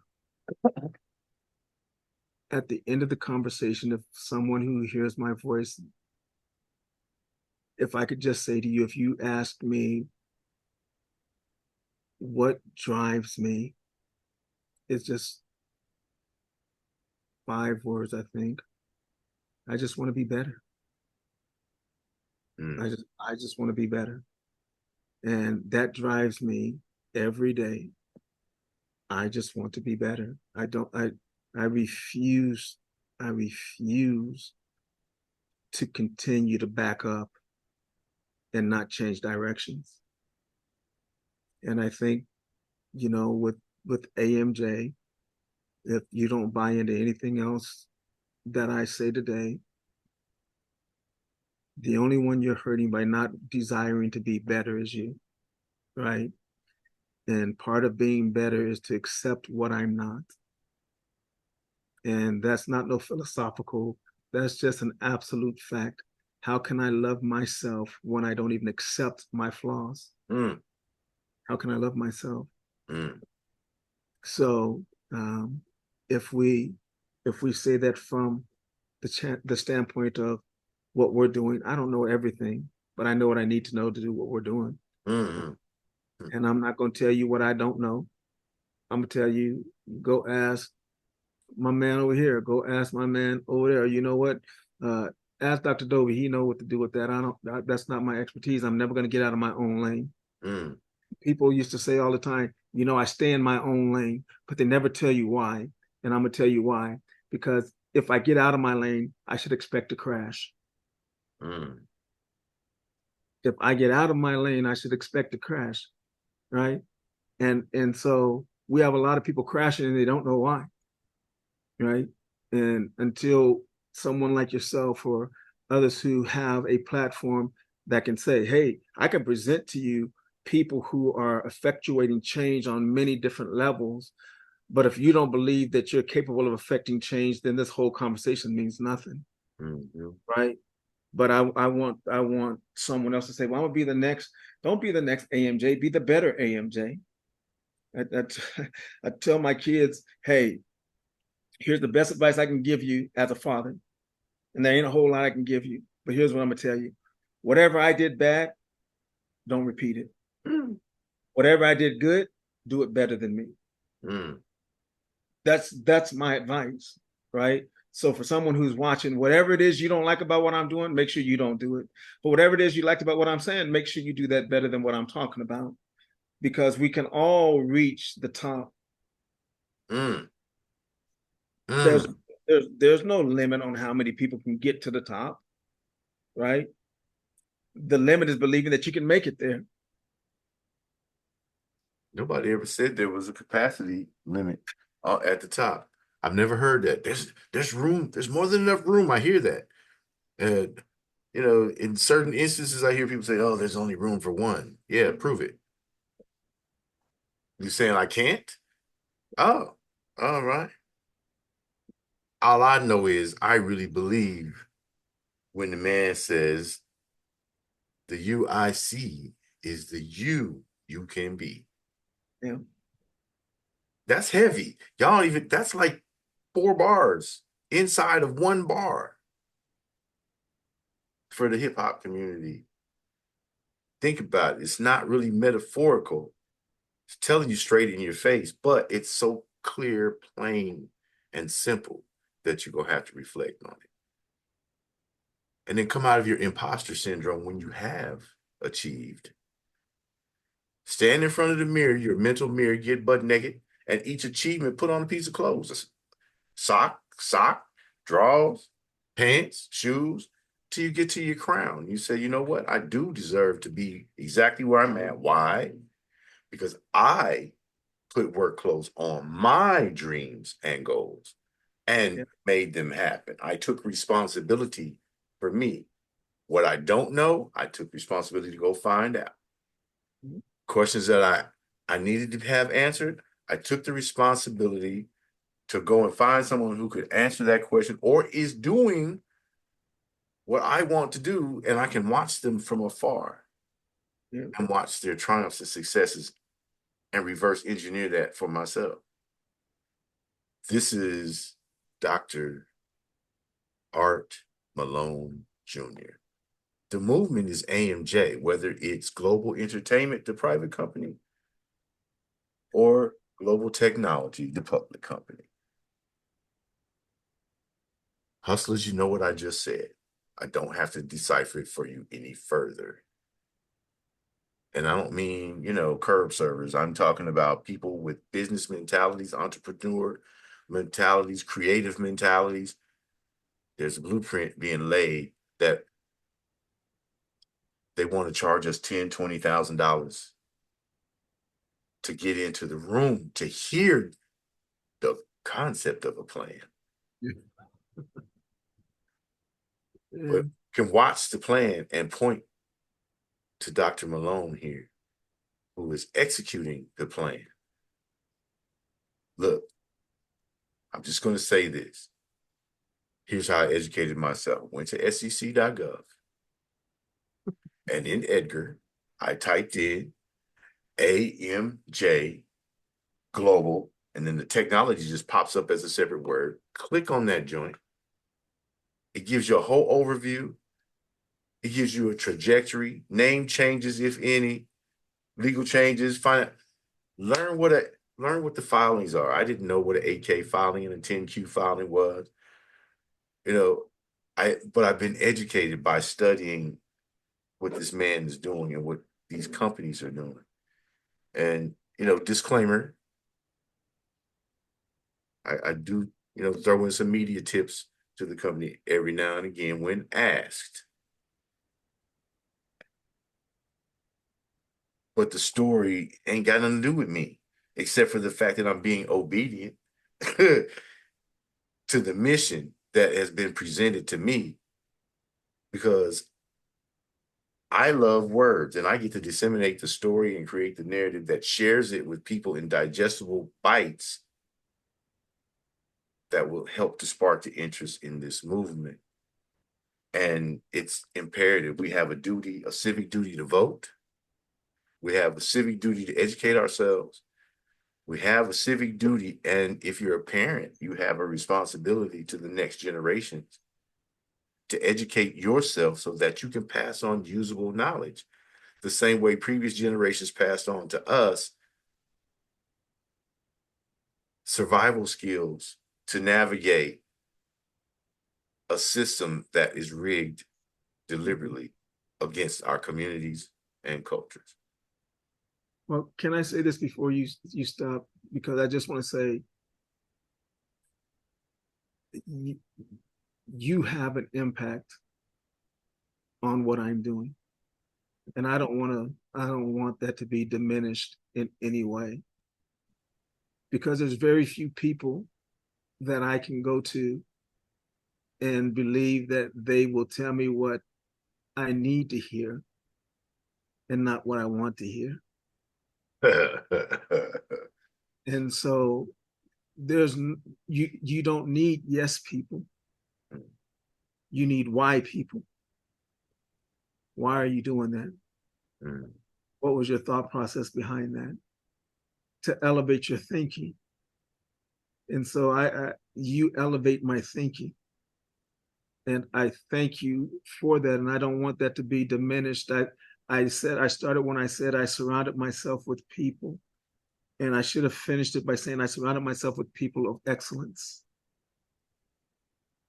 At the end of the conversation, if someone who hears my voice, if I could just say to you, if you asked me what drives me, it's just 5 words, I think. I just want to be better. Mm, I just want to be better. And that drives me every day. I just want to be better. I refuse, I refuse to continue to back up and not change directions. And I think, with AMJ, if you don't buy into anything else that I say today, the only one you're hurting by not desiring to be better is you, right? And part of being better is to accept what I'm not. And that's not no philosophical, that's just an absolute fact. How can I love myself when I don't even accept my flaws? mm, How can I love myself? mm, So um, if we if we say that from the standpoint of what we're doing, I don't know everything, but I know what I need to know to do what we're doing. mm, And I'm not going to tell you what I don't know. I'm going to tell you, go ask my man over here. Go ask my man over there. You know what? Uh, ask Dr. Dovey. He know what to do with that. I don't. That's not my expertise. I'm never going to get out of my own lane. Mm, People used to say all the time, I stay in my own lane, but they never tell you why. And I'm gonna tell you why. Because if I get out of my lane, I should expect to crash. mm. If I get out of my lane, I should expect to crash, right? And so we have a lot of people crashing and they don't know why, right? And until someone like yourself or others who have a platform that can say, hey, I can present to you people who are effectuating change on many different levels. But if you don't believe that you're capable of affecting change, then this whole conversation means nothing, Mhm. right? But I want someone else to say, well, I'm gonna be the next. Don't be the next AMJ. Be the better AMJ. I tell my kids, hey, here's the best advice I can give you as a father, and there ain't a whole lot I can give you. But here's what I'm gonna tell you: whatever I did bad, don't repeat it. Mm, Whatever I did good, do it better than me. mm. That's my advice, right? So for someone who's watching, whatever it is you don't like about what I'm doing, make sure you don't do it. But whatever it is you liked about what I'm saying, make sure you do that better than what I'm talking about, because we can all reach the top. Mm, There's mm. there's no limit on how many people can get to the top, right? The limit is believing that you can make it there. Nobody ever said there was a capacity limit at the top. I've never heard that. There's room. There's more than enough room. I hear that. And in certain instances, I hear people say, "Oh, there's only room for one." Yeah, prove it. You saying I can't? Oh, all right. All I know is I really believe when the man says the UIC is the you can be. Yeah, That's heavy. Y'all even that's like 4 bars inside of 1 bar for the hip hop community. Think about it. It's not really metaphorical. It's telling you straight in your face, but it's so clear, plain, and simple that you're gonna have to reflect on it. And then come out of your imposter syndrome when you have achieved. Stand in front of the mirror, your mental mirror, get butt naked, and each achievement put on a piece of clothes. Sock, drawers, pants, shoes, till you get to your crown. You say, you know what? I do deserve to be exactly where I'm at. Why? Because I put work clothes on my dreams and goals and yeah, made them happen. I took responsibility for me. What I don't know, I took responsibility to go find out. Questions that I needed to have answered, I took the responsibility to go and find someone who could answer that question or is doing what I want to do, and I can watch them from afar yeah. and watch their triumphs and successes and reverse engineer that for myself. This is Dr. Art Malone Jr. The movement is AMJ, whether it's Global Entertainment, the private company, or Global Technology, the public company. Hustlers, you know what I just said. I don't have to decipher it for you any further. And I don't mean, curb servers. I'm talking about people with business mentalities, entrepreneur mentalities, creative mentalities. There's a blueprint being laid that they want to charge us $10,000, $20,000 to get into the room to hear the concept of a plan, Yeah. but can watch the plan and point to Dr. Malone here, who is executing the plan. Look, I'm just going to say this. Here's how I educated myself. Went to sec.gov, and in Edgar, I typed in AMJ Global, and then the technology just pops up as a separate word. Click on that joint. It gives you a whole overview. It gives you a trajectory, name changes, if any, legal changes. Learn what learn what the filings are. I didn't know what an 8K filing and a 10Q filing was. You know, but I've been educated by studying what this man is doing and what these companies are doing. And, disclaimer, I do, throw in some media tips to the company every now and again when asked. But the story ain't got nothing to do with me, except for the fact that I'm being obedient to the mission that has been presented to me, because I love words and I get to disseminate the story and create the narrative that shares it with people in digestible bites that will help to spark the interest in this movement. And it's imperative. We have a civic duty to vote. We have a civic duty to educate ourselves. We have a civic duty, and if you're a parent, you have a responsibility to the next generations to educate yourself so that you can pass on usable knowledge the same way previous generations passed on to us survival skills to navigate a system that is rigged deliberately against our communities and cultures. Well, can I say this before you stop? Because I just want to say you have an impact on what I'm doing. And I don't want that to be diminished in any way. Because there's very few people that I can go to and believe that they will tell me what I need to hear and not what I want to hear. And so you don't need yes people. You need why people. Why are you doing that? What was your thought process behind that? To elevate your thinking. And so you elevate my thinking. And I thank you for that. And I don't want that to be diminished. I started when I said I surrounded myself with people. And I should have finished it by saying I surrounded myself with people of excellence.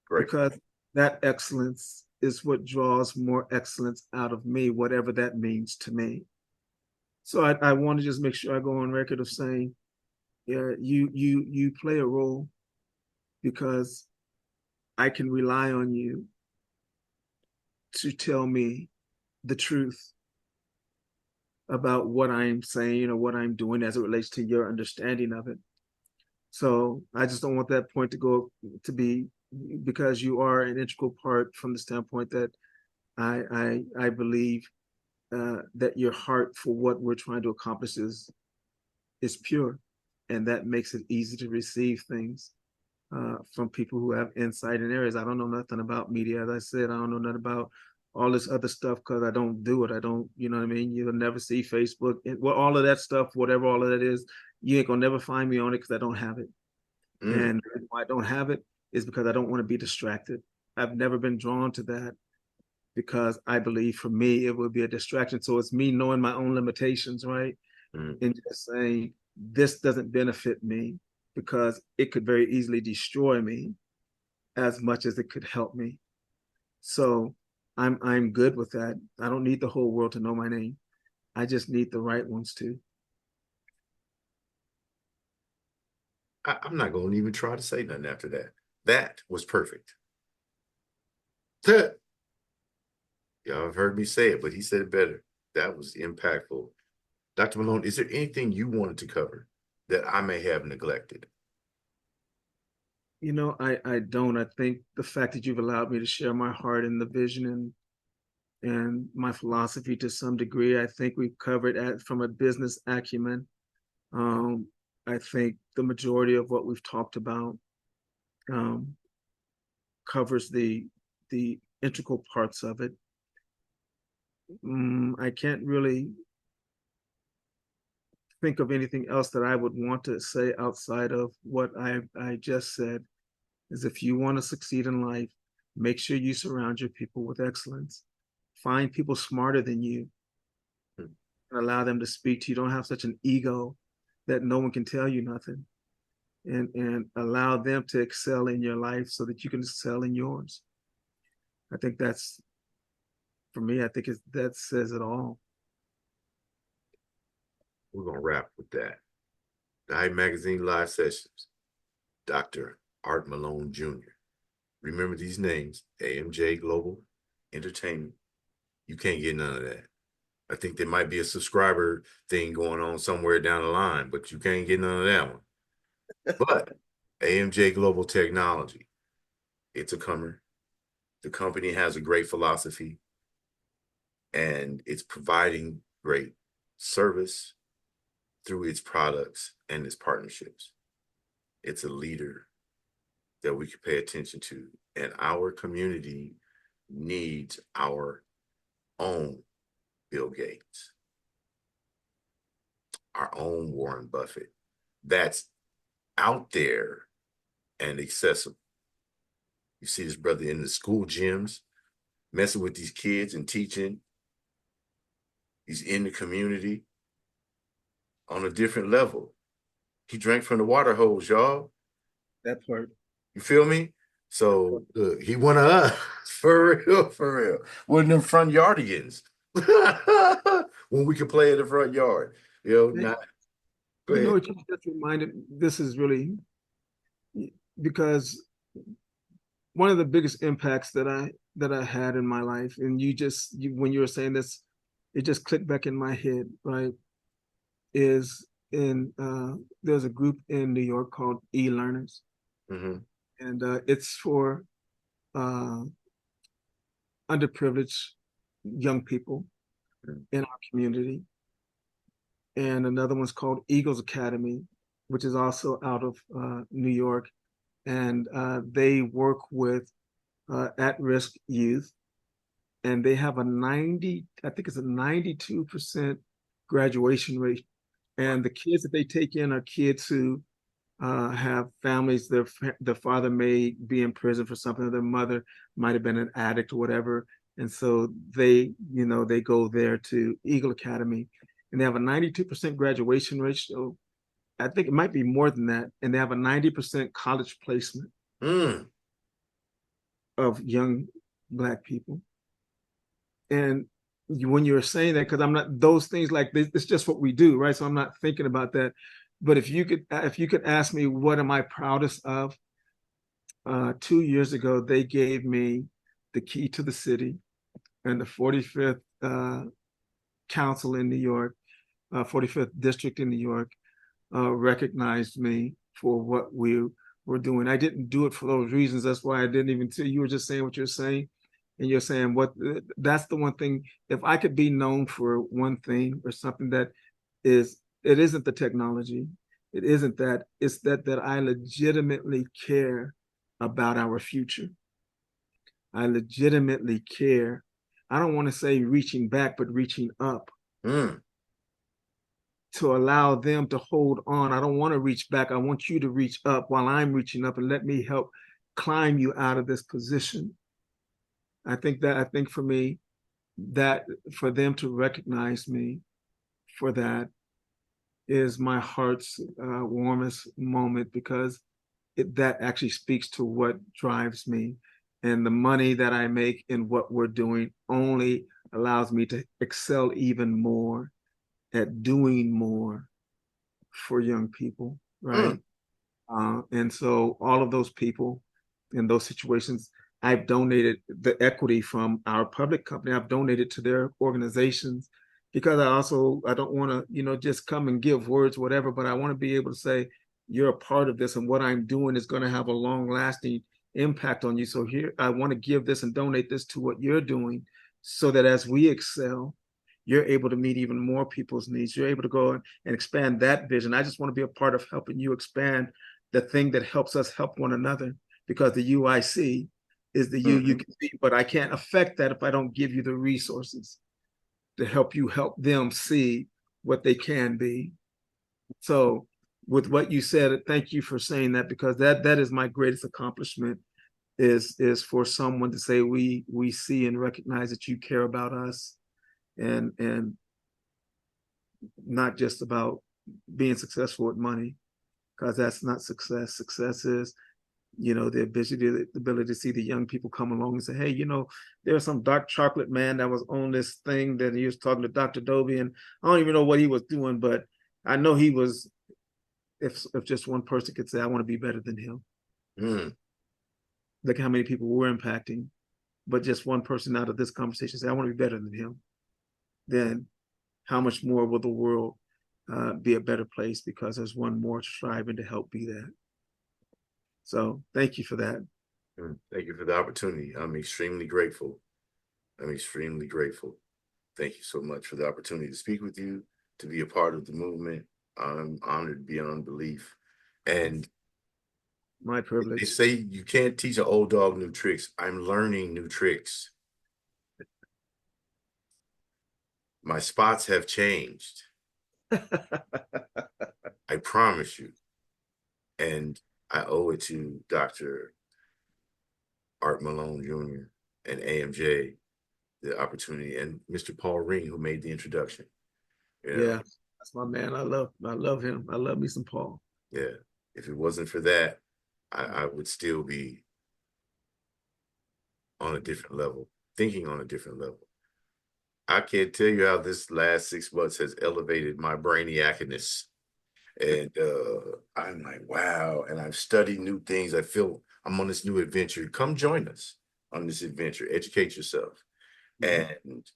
Great. Because that excellence is what draws more excellence out of me, whatever that means to me. So I want to just make sure I go on record of saying, yeah, you play a role, because I can rely on you to tell me the truth about what I'm saying or what I'm doing as it relates to your understanding of it. So I just don't want that point to be, because you are an integral part from the standpoint that I believe that your heart for what we're trying to accomplish is pure, and that makes it easy to receive things from people who have insight in areas. I don't know nothing about media. As I said, I don't know nothing about all this other stuff because I don't do it. I don't, you know what I mean? You'll never see Facebook. Well, all of that stuff, whatever all of that is, you ain't gonna never find me on it because I don't have it. And why I don't have it is because I don't want to be distracted. I've never been drawn to that because I believe for me it would be a distraction. So it's me knowing my own limitations, right? And just saying this doesn't benefit me because it could very easily destroy me as much as it could help me. So I'm good with that. I don't need the whole world to know my name. I just need the right ones to. I'm not going to even try to say nothing after that. That was perfect. Y'all have heard me say it, but he said it better. That was impactful. Dr. Malone, is there anything you wanted to cover that I may have neglected? You know, I don't. I think the fact that you've allowed me to share my heart and the vision and my philosophy to some degree, I think we've covered from a business acumen. I think the majority of what we've talked about covers the integral parts of it. I can't really think of anything else that I would want to say outside of what I just said. Is if you want to succeed in life, make sure you surround your people with excellence. Find people smarter than you and allow them to speak to you. Don't have such an ego that no one can tell you nothing, and allow them to excel in your life so that you can excel in yours. I think that's, for me, I think that says it all. We're going to wrap with that. The Hype Magazine live sessions. Dr. Art Malone Jr. Remember these names: AMJ Global Entertainment. You can't get none of that. I think there might be a subscriber thing going on somewhere down the line, but you can't get none of that one. But AMJ Global Technology, it's a comer. The company has a great philosophy, and it's providing great service through its products and its partnerships. It's a leader that we can pay attention to, and our community needs our own Bill Gates, our own Warren Buffett, that's out there and accessible. You see this brother in the school gyms, messing with these kids and teaching. He's in the community on a different level. He drank from the water hose, y'all. That part. You feel me? So look, he one of us. For real, for real. One of them front yardigans. When we can play in the front yard. You know, not go You know ahead. what you just reminded, this is really, because one of the biggest impacts that I had in my life, and when you were saying this, it just clicked back in my head, right? Is in there's a group in New York called e-learners, Mm-hmm. and it's for uh, underprivileged young people in our community. And another one's called Eagles Academy, which is also out of New York, and they work with at-risk youth, and they have I think it's a 92% graduation rate. And the kids that they take in are kids who have families. Their father may be in prison for something, or their mother might have been an addict or whatever, and so they go there to Eagle Academy, and they have a 92% graduation rate. So I think it might be more than that, and they have a 90% college placement of young Black people. And when you were saying that, because I'm not, those things like this, it's just what we do, right? So I'm not thinking about that. But if you could ask me what am I proudest of, 2 years ago they gave me the key to the city, and the 45th council in New York, 45th district in New York, recognized me for what we were doing. I didn't do it for those reasons. That's why I didn't even tell you. You were just saying what you're saying, and you're saying that's the one thing. If I could be known for one thing or something, that is, it isn't the technology. It isn't that. It's that I legitimately care about our future. I legitimately care. I don't want to say reaching back, but reaching up. To allow them to hold on. I don't want to reach back. I want you to reach up while I'm reaching up, and let me help climb you out of this position. I think for me, that for them to recognize me for that is my heart's warmest moment, because that actually speaks to what drives me. And the money that I make in what we're doing only allows me to excel even more at doing more for young people, right? And so all of those people in those situations, I've donated the equity from our public company. I've donated to their organizations, because I don't want to, just come and give words, whatever, but I want to be able to say, you're a part of this, and what I'm doing is going to have a long lasting impact on you. So here, I want to give this and donate this to what you're doing, so that as we excel, you're able to meet even more people's needs. You're able to go and expand that vision. I just want to be a part of helping you expand the thing that helps us help one another, because the you I see is the you can see, but I can't affect that if I don't give you the resources to help you help them see what they can be. So with what you said, thank you for saying that, because that is my greatest accomplishment, is for someone to say, we see and recognize that you care about us, and not just about being successful with money, because that's not success. Success is, the ability to see the young people come along and say, hey, there's some dark chocolate man that was on this thing that he was talking to Dr. Dobie, and I don't even know what he was doing, but I know he was, if just one person could say, I want to be better than him. Look how many people we're impacting, but just one person out of this conversation say, I want to be better than him. Then how much more will the world be a better place because there's one more striving to help be that. So thank you for that. Thank you for the opportunity. I'm extremely grateful. Thank you so much for the opportunity to speak with you, to be a part of the movement. I'm honored beyond belief. And my privilege. They say you can't teach an old dog new tricks. I'm learning new tricks. My spots have changed. I promise you. And I owe it to Dr. Art Malone Jr. and AMJ, the opportunity, and Mr. Paul Ring, who made the introduction. Yeah, that's my man. I love him. I love me some Paul. Yeah. If it wasn't for that, I would still be on a different level, thinking on a different level. I can't tell you how this last 6 months has elevated my brainiacness. And I'm like, wow. And I've studied new things. I feel I'm on this new adventure. Come join us on this adventure. Educate yourself and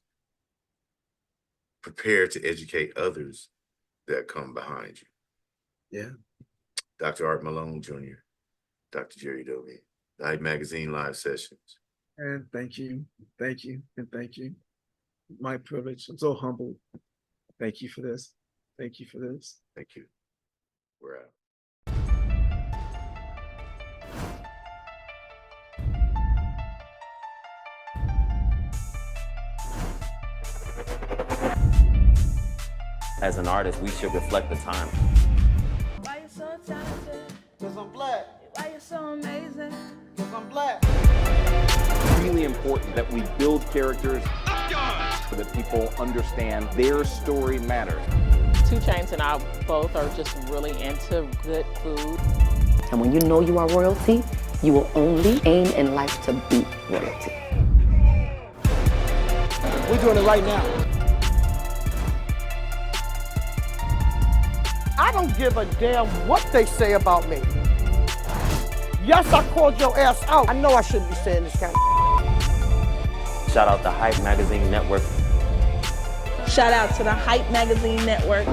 prepare to educate others that come behind you. Yeah. Dr. Art Malone Jr., Dr. Jerry Dobie, the Hype Magazine live sessions. And thank you. Thank you. And thank you. My privilege. I'm so humbled. Thank you for this. Thank you for this. Thank you. We're out. As an artist, we should reflect the time. Why you so talented? Because I'm black. Why you so amazing? Because I'm black. It's really important that we build characters so that people understand their story matters. 2 Chainz and I both are just really into good food. And when you know you are royalty, you will only aim in life to be royalty. We're doing it right now. I don't give a damn what they say about me. Yes, I called your ass out. I know I shouldn't be saying this kind of. Shout out the Hype Magazine Network. Shout out to the Hype Magazine Network.